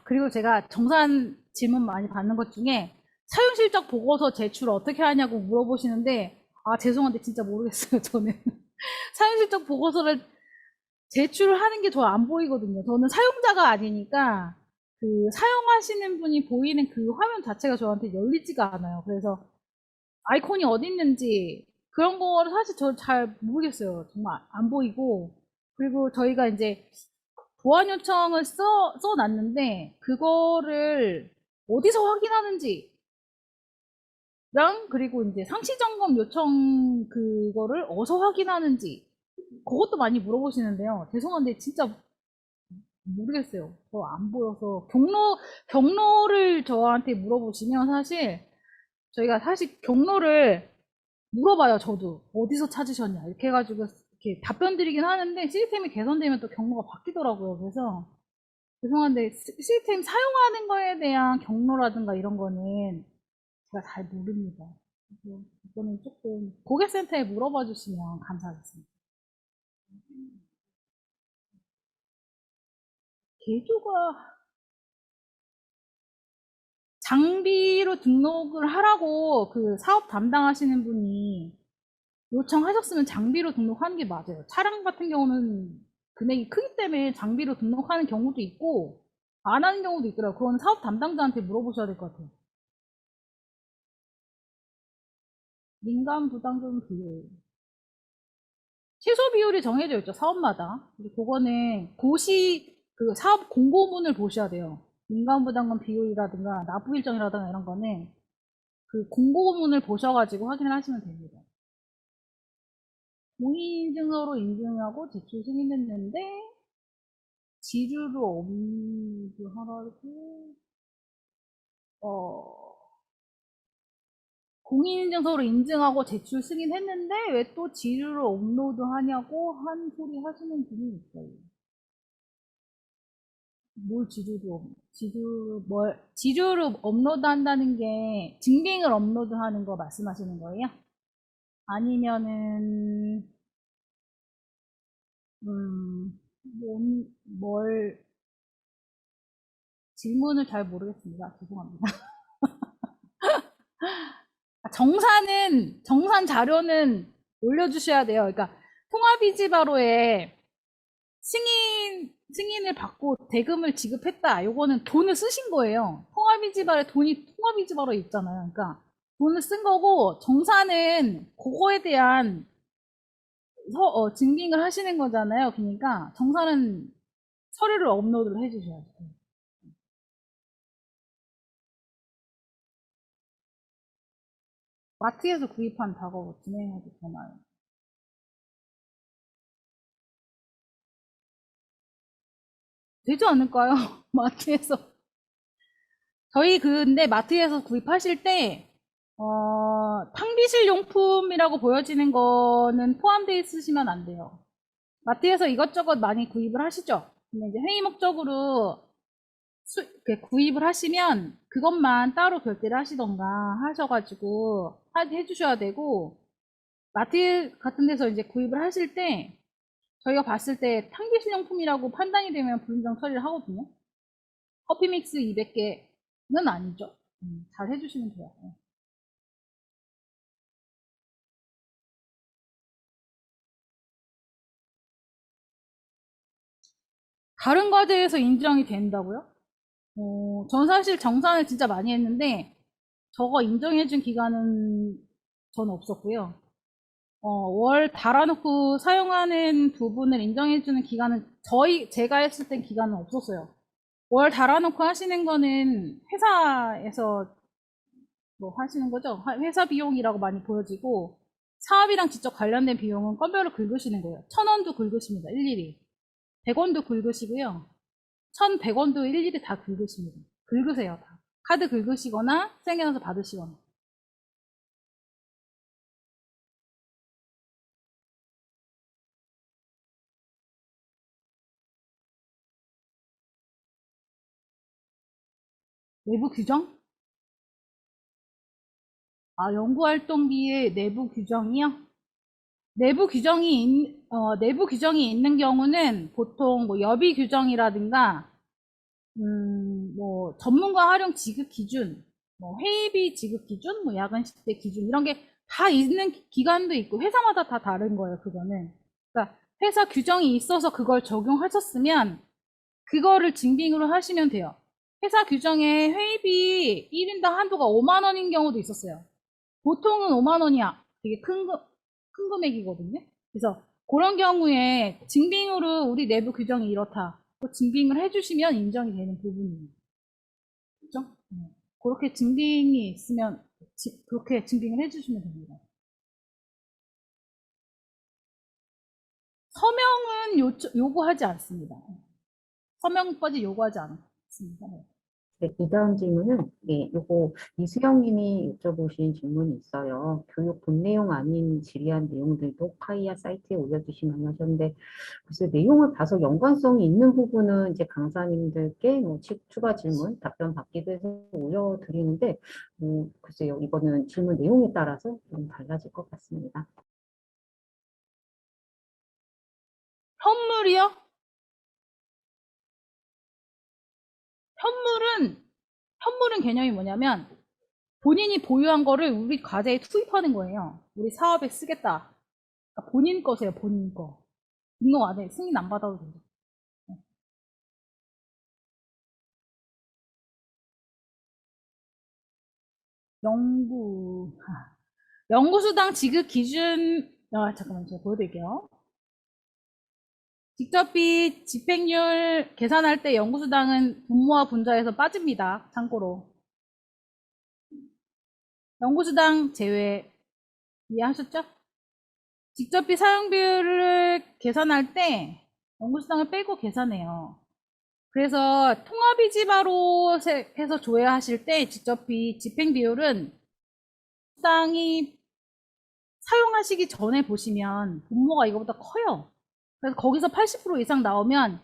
그리고 제가 정산 질문 많이 받는 것 중에 사용실적 보고서 제출 어떻게 하냐고 물어보시는데 아, 죄송한데 진짜 모르겠어요, 저는. 사용실적 보고서를 제출하는 게 저 안 보이거든요. 저는 사용자가 아니니까 그 사용하시는 분이 보이는 그 화면 자체가 저한테 열리지가 않아요. 그래서 아이콘이 어디 있는지 그런 거를 사실 저 잘 모르겠어요. 정말 안 보이고. 그리고 저희가 이제 보안 요청을 써놨는데 그거를 어디서 확인하는지 랑 그리고 이제 상시 점검 요청 그거를 어디서 확인하는지 그것도 많이 물어보시는데요. 죄송한데 진짜 모르겠어요. 저 안 보여서 경로를 저한테 물어보시면 사실 저희가 사실 경로를 물어봐요. 저도 어디서 찾으셨냐 이렇게 해가지고 이렇게 답변 드리긴 하는데 시스템이 개선되면 또 경로가 바뀌더라고요. 그래서 죄송한데 시스템 사용하는 거에 대한 경로라든가 이런 거는 제가 잘 모릅니다. 그래서 이거는 조금 고객센터에 물어봐 주시면 감사하겠습니다. 개조가 장비로 등록을 하라고 그 사업 담당하시는 분이 요청하셨으면 장비로 등록하는 게 맞아요. 차량 같은 경우는 금액이 크기 때문에 장비로 등록하는 경우도 있고 안 하는 경우도 있더라고요. 그건 사업 담당자한테 물어보셔야 될 것 같아요. 민간 부담금 비율. 최소 비율이 정해져 있죠, 사업마다. 그거는 그 사업 공고문을 보셔야 돼요. 민간 부담금 비율이라든가 납부 일정이라든가 이런 거는 그 공고문을 보셔가지고 확인을 하시면 됩니다. 공인인증서로 인증하고 제출 승인했는데 지류로 업무하라고 공인인증서로 인증하고 제출 승인했는데 왜 또 지류를 업로드하냐고 한 소리 하시는 분이 있어요. 지류를 업로드 한다는 게 증빙을 업로드 하는 거 말씀하시는 거예요? 아니면은, 질문을 잘 모르겠습니다. 죄송합니다. 정산 자료는 올려주셔야 돼요. 그러니까, 통합이지바로에 승인을 받고 대금을 지급했다. 요거는 돈을 쓰신 거예요. 통합이지바로에 돈이 통합이지바로에 있잖아요. 그러니까, 돈을 쓴 거고, 정산은 그거에 대한 증빙을 하시는 거잖아요. 그러니까, 정산은 서류를 업로드를 해주셔야 돼요. 마트에서 구입한 작업을 진행해도 되나요? 되지 않을까요? 마트에서. 저희 근데 마트에서 구입하실 때, 탕비실 용품이라고 보여지는 거는 포함되어 있으시면 안 돼요. 마트에서 이것저것 많이 구입을 하시죠? 근데 이제 회의 목적으로 구입을 하시면 그것만 따로 결제를 하시던가 하셔가지고 해주셔야 되고, 마트 같은 데서 이제 구입을 하실 때 저희가 봤을 때 탕비실용품이라고 판단이 되면 불인정 처리를 하거든요. 커피 믹스 200개는 아니죠. 잘 해주시면 돼요. 다른 과제에서 인정이 된다고요? 전 사실 정산을 진짜 많이 했는데 저거 인정해준 기간은 저는 없었고요. 월 달아놓고 사용하는 부분을 인정해주는 기간은 제가 했을 땐 기간은 없었어요. 월 달아놓고 하시는 거는 회사에서 뭐 하시는 거죠? 회사 비용이라고 많이 보여지고 사업이랑 직접 관련된 비용은 건별로 긁으시는 거예요. 1,000원도 긁으십니다. 일일이. 100원도 긁으시고요. 1,100원도 일일이 다 긁으십니다. 긁으세요. 다. 카드 긁으시거나 생겨나서 받으시거나. 내부 규정? 아, 연구활동비의 내부 규정이요? 내부 규정이 있는 경우는 보통 뭐 여비 규정이라든가, 뭐 전문가 활용 지급 기준, 뭐 회의비 지급 기준, 뭐 야근 식대 기준 이런 게 다 있는 기간도 있고 회사마다 다 다른 거예요, 그거는. 그러니까 회사 규정이 있어서 그걸 적용하셨으면 그거를 증빙으로 하시면 돼요. 회사 규정에 회의비 1인당 한도가 5만 원인 경우도 있었어요. 보통은 5만 원이야. 되게 큰 금액이거든요. 그래서 그런 경우에 증빙으로 우리 내부 규정이 이렇다. 증빙을 해주시면 인정이 되는 부분이에요. 그렇죠? 그렇게 증빙이 있으면 그렇게 증빙을 해주시면 됩니다. 서명은 요구하지 않습니다. 서명까지 요구하지 않습니다. 네, 이 다음 질문은, 네, 요거 이수영님이 여쭤보신 질문이 있어요. 교육 본 내용 아닌 질의한 내용들도 카이아 사이트에 올려주시면 하셨는데, 글쎄 내용을 봐서 연관성이 있는 부분은 이제 강사님들께 뭐 추가 질문, 답변 받기도 해서 올려드리는데, 글쎄요, 이거는 질문 내용에 따라서 좀 달라질 것 같습니다. 현물이요? 현물은 개념이 뭐냐면 본인이 보유한 거를 우리 과제에 투입하는 거예요. 우리 사업에 쓰겠다. 그러니까 본인 거세요, 본인 거. 등록 안 해. 승인 안 받아도 돼요. 연구수당 지급 기준, 잠깐만, 제가 보여드릴게요. 직접비 집행률 계산할 때 연구수당은 분모와 분자에서 빠집니다. 참고로. 연구수당 제외 이해하셨죠? 직접비 사용비율을 계산할 때 연구수당을 빼고 계산해요. 그래서 통합이지바로 해서 조회하실 때 직접비 집행비율은 수당이 사용하시기 전에 보시면 분모가 이거보다 커요. 그래서 거기서 80% 이상 나오면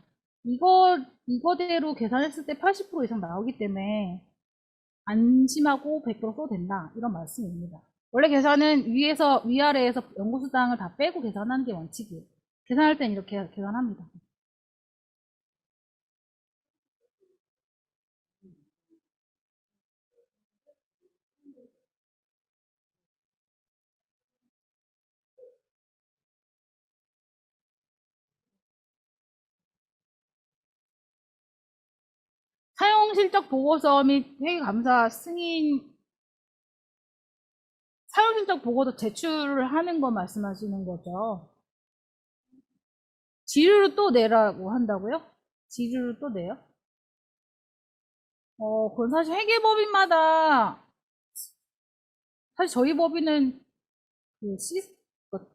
이거대로 계산했을 때 80% 이상 나오기 때문에 안심하고 100% 써도 된다. 이런 말씀입니다. 원래 계산은 위아래에서 연구수당을 다 빼고 계산하는 게 원칙이에요. 계산할 땐 이렇게 계산합니다. 사용실적 보고서 및 회계감사 승인, 사용실적 보고서 제출을 하는 거 말씀하시는 거죠. 지류를 또 내라고 한다고요? 지류를 또 내요? 그건 사실 회계법인마다, 사실 저희 법인은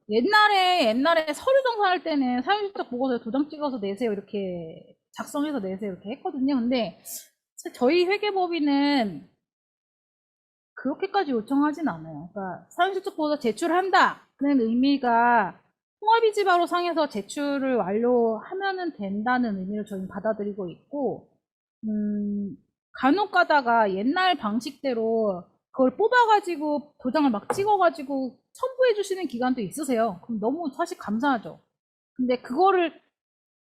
옛날에 서류 정산할 때는 사용실적 보고서에 도장 찍어서 내세요. 이렇게 작성해서 내세요. 이렇게 했거든요. 근데 저희 회계법인은 그렇게까지 요청하진 않아요. 그러니까 사용실적 보고서 제출한다. 그런 의미가 통합이지바로 상에서 제출을 완료하면 된다는 의미를 저희는 받아들이고 있고, 간혹 가다가 옛날 방식대로 그걸 뽑아가지고 도장을 막 찍어가지고 첨부해 주시는 기관도 있으세요. 그럼 너무 사실 감사하죠. 근데 그거를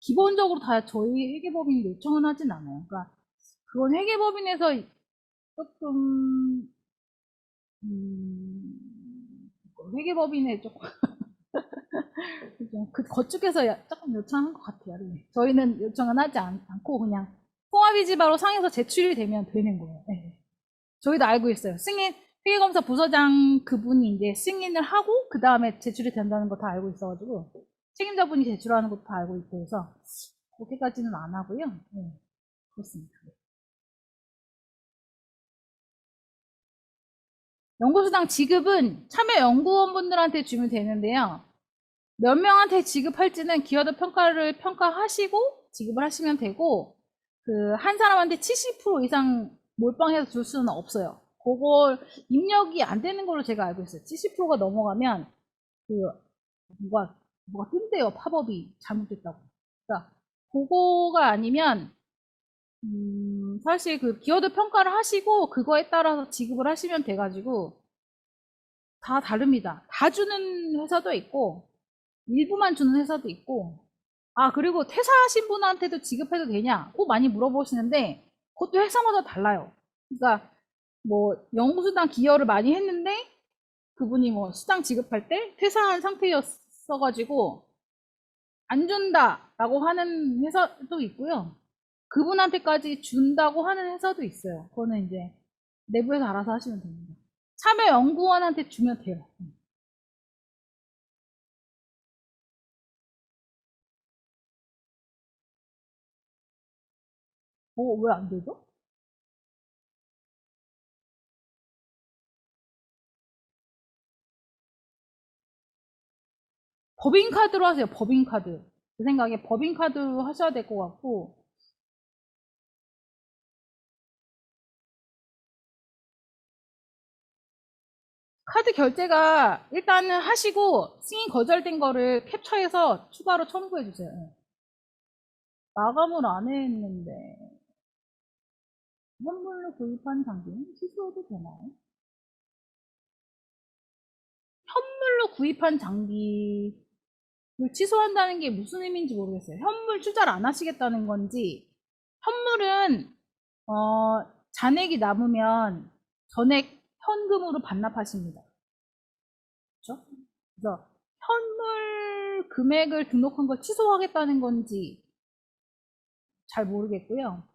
기본적으로 다 저희 회계법인이 요청은 하진 않아요. 그러니까 그건 회계법인에서 조금 회계법인에 조금 거쪽에서 조금 요청한 것 같아요. 저희는 요청은 하지 않고 그냥 통합이지바로 상에서 제출이 되면 되는 거예요. 네. 저희도 알고 있어요. 회계검사 부서장 그분이 이제 승인을 하고 그 다음에 제출이 된다는 거 다 알고 있어가지고 책임자분이 제출하는 것도 다 알고 있고 해서 그렇게까지는 안 하고요. 네. 그렇습니다. 연구수당 지급은 참여 연구원분들한테 주면 되는데요. 몇 명한테 지급할지는 기여도 평가를 평가하시고 지급을 하시면 되고, 한 사람한테 70% 이상 몰빵해서 줄 수는 없어요. 그걸 입력이 안 되는 걸로 제가 알고 있어요. 70%가 넘어가면 뭐가 뜬대요. 팝업이 잘못됐다고. 그러니까 그거가 아니면 사실 기여도 평가를 하시고 그거에 따라서 지급을 하시면 돼가지고 다 다릅니다. 다 주는 회사도 있고 일부만 주는 회사도 있고, 그리고 퇴사하신 분한테도 지급해도 되냐? 꼭 많이 물어보시는데, 그것도 회사마다 달라요. 그러니까, 뭐, 연구수당 기여를 많이 했는데, 그분이 뭐 수당 지급할 때 퇴사한 상태였어가지고 안 준다라고 하는 회사도 있고요. 그분한테까지 준다고 하는 회사도 있어요. 그거는 이제 내부에서 알아서 하시면 됩니다. 참여연구원한테 주면 돼요. 왜 안 되죠? 법인카드로 하세요. 법인카드. 제 생각에 법인카드로 하셔야 될 것 같고, 카드 결제가 일단은 하시고 승인 거절된 거를 캡처해서 추가로 첨부해 주세요. 마감을 안 했는데 현물로 구입한 장비는 취소해도 되나요? 현물로 구입한 장비를 취소한다는 게 무슨 의미인지 모르겠어요. 현물 투자를 안 하시겠다는 건지, 현물은 잔액이 남으면 전액 현금으로 반납하십니다. 그렇죠? 그래서 현물 금액을 등록한 걸 취소하겠다는 건지 잘 모르겠고요.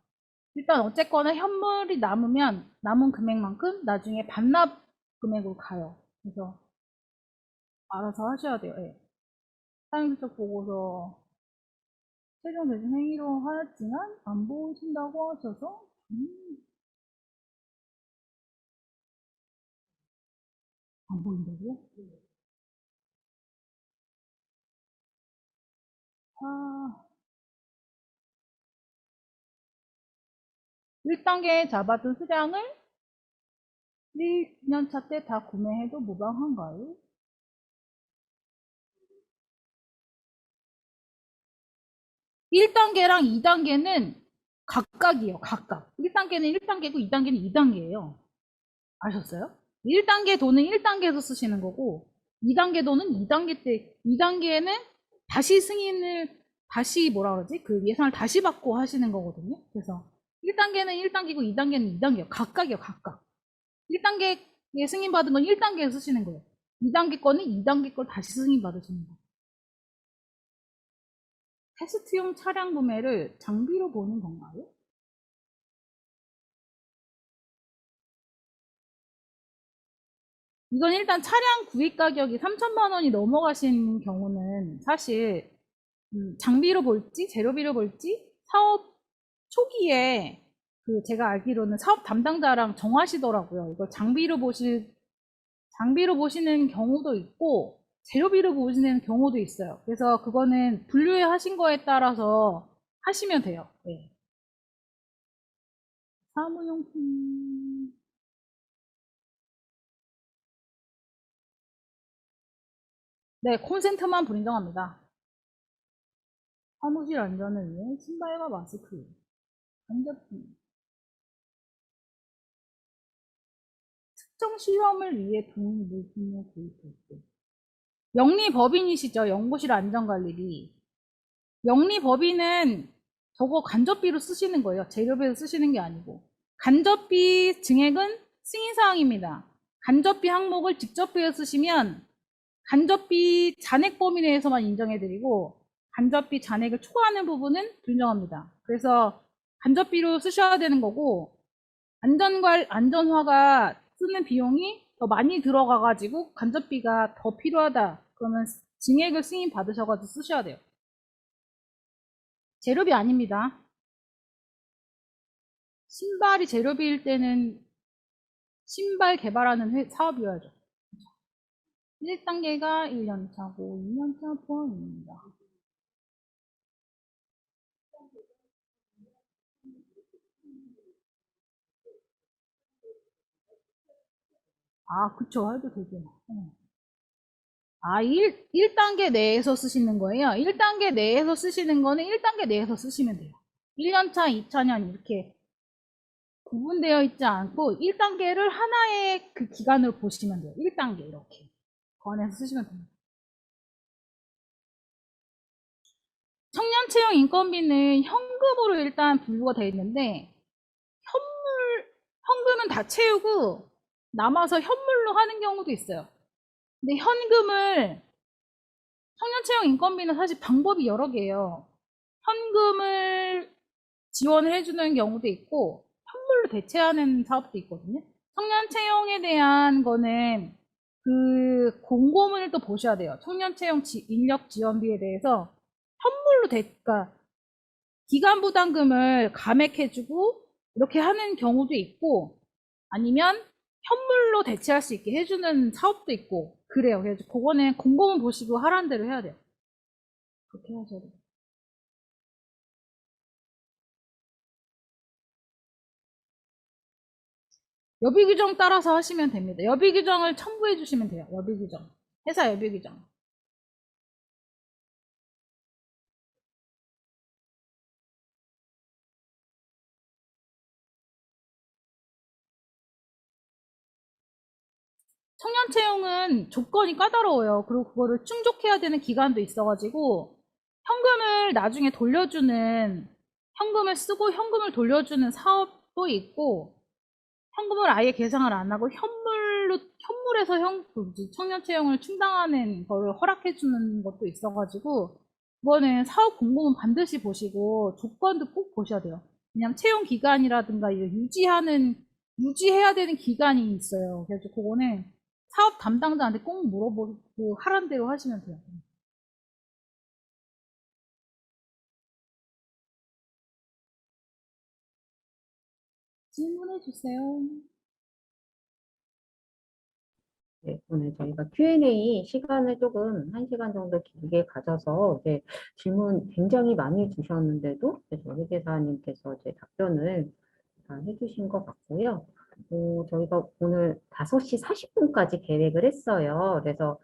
일단 어쨌거나 현물이 남으면 남은 금액만큼 나중에 반납 금액으로 가요. 그래서 알아서 하셔야 돼요. 예. 사용실적 보고서 최종 대신 행위로 하였지만 안 보신다고 하셔서 안 보인다고요? 아, 1단계에 잡아둔 수량을 1년차 때 다 구매해도 무방한가요? 1단계랑 2단계는 각각이에요. 각각. 1단계는 1단계고 2단계는 2단계예요. 아셨어요? 1단계 돈은 1단계에서 쓰시는 거고 2단계 돈은 2단계 때 2단계에는 다시 승인을 다시 뭐라 그러지? 그 예산을 다시 받고 하시는 거거든요. 그래서 1단계는 1단계고 2단계는 2단계예요. 각각이요. 각각. 1단계에 승인 받은 건 1단계에서 쓰시는 거예요. 2단계 거는 2단계 걸 다시 승인 받으시는 거예요. 테스트용 차량 구매를 장비로 보는 건가요? 이건 일단 차량 구입 가격이 3천만 원이 넘어가신 경우는 사실 장비로 볼지 재료비로 볼지 사업 초기에 그 제가 알기로는 사업 담당자랑 정하시더라고요. 이걸 장비로 보시는 경우도 있고 재료비로 보시는 경우도 있어요. 그래서 그거는 분류해 하신 거에 따라서 하시면 돼요. 네. 사무용품 네, 콘센트만 불인정합니다. 사무실 안전을 위해 신발과 마스크, 안전핀, 특정 시험을 위해 도움 물품을 구입할 때. 영리법인이시죠? 연구실 안전관리비. 영리법인은 저거 간접비로 쓰시는 거예요. 재료비로 쓰시는 게 아니고. 간접비 증액은 승인사항입니다. 간접비 항목을 직접비로 쓰시면 간접비 잔액 범위 내에서만 인정해드리고 간접비 잔액을 초과하는 부분은 불인정합니다. 그래서 간접비로 쓰셔야 되는 거고 안전화가 쓰는 비용이 더 많이 들어가가지고 간접비가 더 필요하다. 그러면 증액을 승인 받으셔가지고 쓰셔야 돼요. 재료비 아닙니다. 신발이 재료비일 때는 신발 개발하는 사업이어야죠. 1단계가 1년차고 2년차 포함입니다. 아, 그쵸. 해도 되죠. 아, 1단계 내에서 쓰시는 거예요? 1단계 내에서 쓰시는 거는 1단계 내에서 쓰시면 돼요. 1년차, 2차년 이렇게 구분되어 있지 않고 1단계를 하나의 그 기간으로 보시면 돼요. 1단계 이렇게. 그 안에서 쓰시면 됩니다. 청년채용 인건비는 현금으로 일단 분류가 되어 있는데 현금은 다 채우고 남아서 현물로 하는 경우도 있어요. 근데 현금을 청년채용 인건비는 사실 방법이 여러 개예요. 현금을 지원을 해주는 경우도 있고 현물로 대체하는 사업도 있거든요. 청년채용에 대한 거는 그 공고문을 또 보셔야 돼요. 청년채용 인력 지원비에 대해서 현물로 그러니까 기간부담금을 감액해주고 이렇게 하는 경우도 있고 아니면 현물로 대체할 수 있게 해주는 사업도 있고 그래요. 그래서 그거는 공고문 보시고 하라는 대로 해야 돼요. 그렇게 하셔야 돼요. 여비 규정 따라서 하시면 됩니다. 여비 규정을 첨부해 주시면 돼요. 여비 규정. 회사 여비 규정. 청년 채용은 조건이 까다로워요. 그리고 그거를 충족해야 되는 기간도 있어가지고 현금을 나중에 돌려주는 현금을 쓰고 현금을 돌려주는 사업도 있고 현금을 아예 계상을 안 하고 현물에서 청년 채용을 충당하는 거를 허락해 주는 것도 있어가지고 그거는 사업 공고문 반드시 보시고 조건도 꼭 보셔야 돼요. 그냥 채용 기간이라든가 이거 유지해야 되는 기간이 있어요. 그래서 그거는 사업 담당자한테 꼭 물어보고 하라는 대로 하시면 돼요. 질문해 주세요. 네, 오늘 저희가 Q&A 시간을 조금 1시간 정도 길게 가져서 이제 질문 굉장히 많이 주셨는데도 이제 저희 회계사님께서 이제 답변을 다 해주신 것 같고요. 저희가 오늘 5시 40분까지 계획을 했어요. 그래서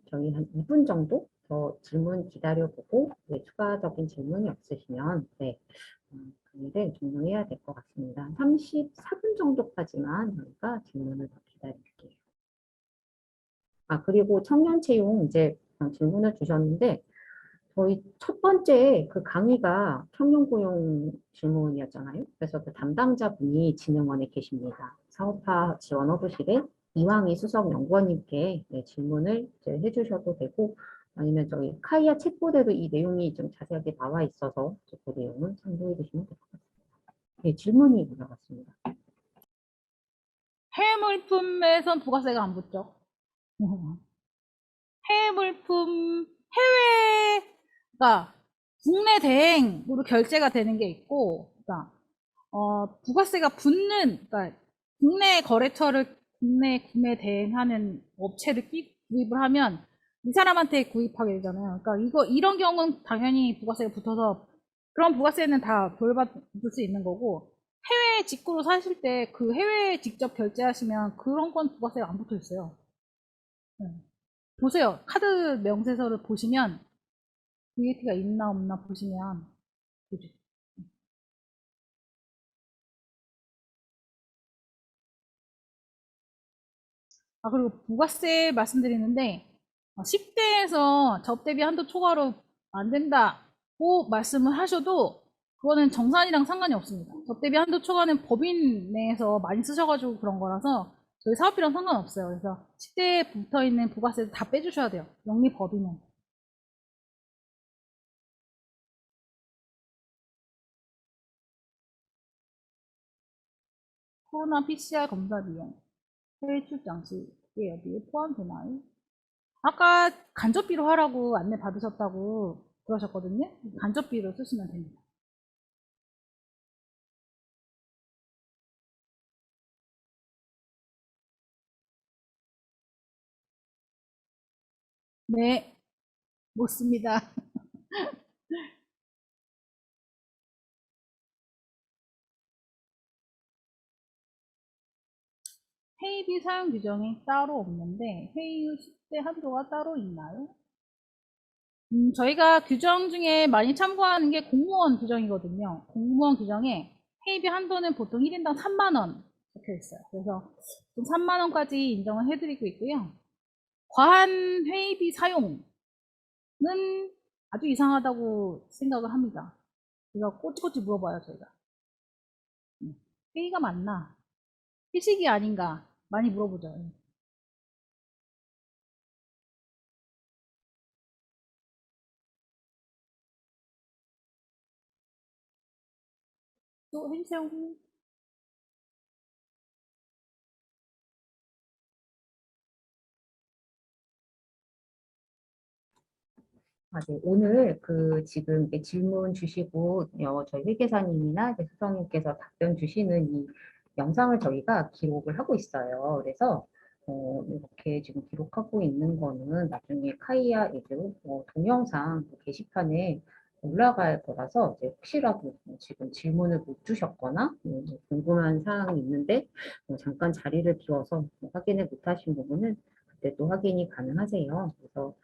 저희 한 2분 정도 더 질문 기다려보고 네, 추가적인 질문이 없으시면 네, 강의를 종료해야 될 것 같습니다. 34분 정도까지만 저희가 질문을 더 기다릴게요. 그리고 청년 채용 이제 질문을 주셨는데 저희 첫 번째 그 강의가 청년 고용 질문이었잖아요. 그래서 그 담당자분이 진흥원에 계십니다. 사업화 지원허브실의 이왕희 수석 연구원님께 네, 질문을 이제 해주셔도 되고 아니면 저희 카이아 챗봇에도 이 내용이 좀 자세하게 나와 있어서 그 내용을 참고해 주시면 될 것 같습니다. 네, 질문이 올라갔습니다. 해외 물품에선 부가세가 안 붙죠. 해외 물품, 그러니까 국내 대행으로 결제가 되는 게 있고, 그러니까 부가세가 그러니까 국내 거래처를 국내 구매 대행하는 업체를 구입을 하면 이 사람한테 구입하게 되잖아요. 그러니까 이런 경우는 당연히 부가세가 붙어서 그런 부가세는 다 돌받을 수 있는 거고 해외 직구로 사실 때 그 해외에 직접 결제하시면 그런 건 부가세가 안 붙어 있어요. 네. 보세요. 카드 명세서를 보시면 VAT가 있나 없나 보시면 보죠. 그리고 부가세 말씀드리는데 10대에서 접대비 한도 초과로 안 된다고 말씀을 하셔도 그거는 정산이랑 상관이 없습니다. 접대비 한도 초과는 법인 내에서 많이 쓰셔가지고 그런 거라서 저희 사업비랑 상관없어요. 그래서 10대에 붙어 있는 부가세 다 빼주셔야 돼요. 영리법인은. 코로나 PCR 검사 비용, 해외 출장 시 여기에 포함되나요? 아까 간접비로 하라고 안내 받으셨다고 그러셨거든요. 간접비로 쓰시면 됩니다. 네, 못 씁니다. 회의비 사용 규정이 따로 없는데 회의 후 10대 한도가 따로 있나요? 저희가 규정 중에 많이 참고하는 게 공무원 규정이거든요. 공무원 규정에 회의비 한도는 보통 1인당 3만 원 적혀 있어요. 그래서 3만 원까지 인정을 해드리고 있고요. 과한 회의비 사용은 아주 이상하다고 생각을 합니다. 그래서 꼬치꼬치 물어봐요, 저희가. 회의가 맞나? 회식이 아닌가? 많이 물어보죠. 또 해주세요. 네. 오늘 지금 이제 질문 주시고 저희 회계사님이나 이제 수석님께서 답변 주시는 이 영상을 저희가 기록을 하고 있어요. 그래서 이렇게 지금 기록하고 있는 거는 나중에 카이아 이제 동영상 게시판에 올라갈 거라서 이제 혹시라도 지금 질문을 못 주셨거나 궁금한 사항이 있는데 잠깐 자리를 비워서 확인을 못 하신 부분은 그때 또 확인이 가능하세요. 그래서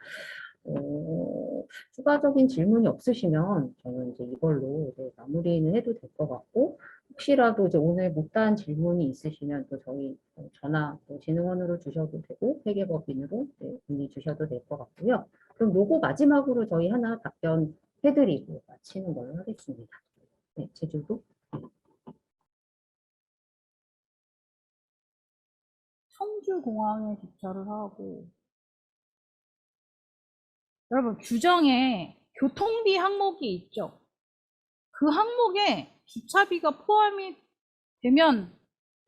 추가적인 질문이 없으시면 저는 이제 이걸로 이제 마무리는 해도 될 것 같고, 혹시라도 이제 오늘 못다한 질문이 있으시면 또 저희 전화 또 진흥원으로 주셔도 되고 회계법인으로 문의 주셔도 될 것 같고요. 그럼 요거 마지막으로 저희 하나 답변해드리고 마치는 걸로 하겠습니다. 네, 제주도. 청주공항에 주차를 하고 여러분 규정에 교통비 항목이 있죠. 그 항목에 주차비가 포함이 되면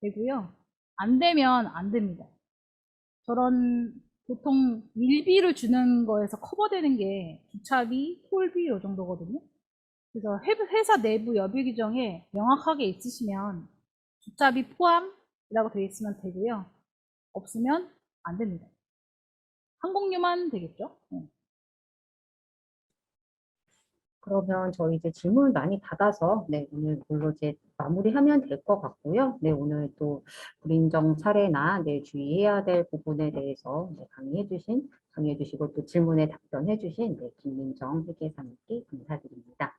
되고요. 안 되면 안 됩니다. 저런 보통 일비를 주는 거에서 커버되는 게 주차비, 톨비 요 정도거든요. 그래서 회사 내부 여비 규정에 명확하게 있으시면 주차비 포함이라고 되어 있으면 되고요. 없으면 안 됩니다. 항공료만 되겠죠. 네. 그러면 저희 이제 질문 많이 받아서 네, 오늘 이걸로 이제 마무리하면 될 것 같고요. 네, 오늘 또 불인정 사례나 네, 주의해야 될 부분에 대해서 네, 강의해 주시고 또 질문에 답변해 주신 네, 김민정 회계사님께 감사드립니다.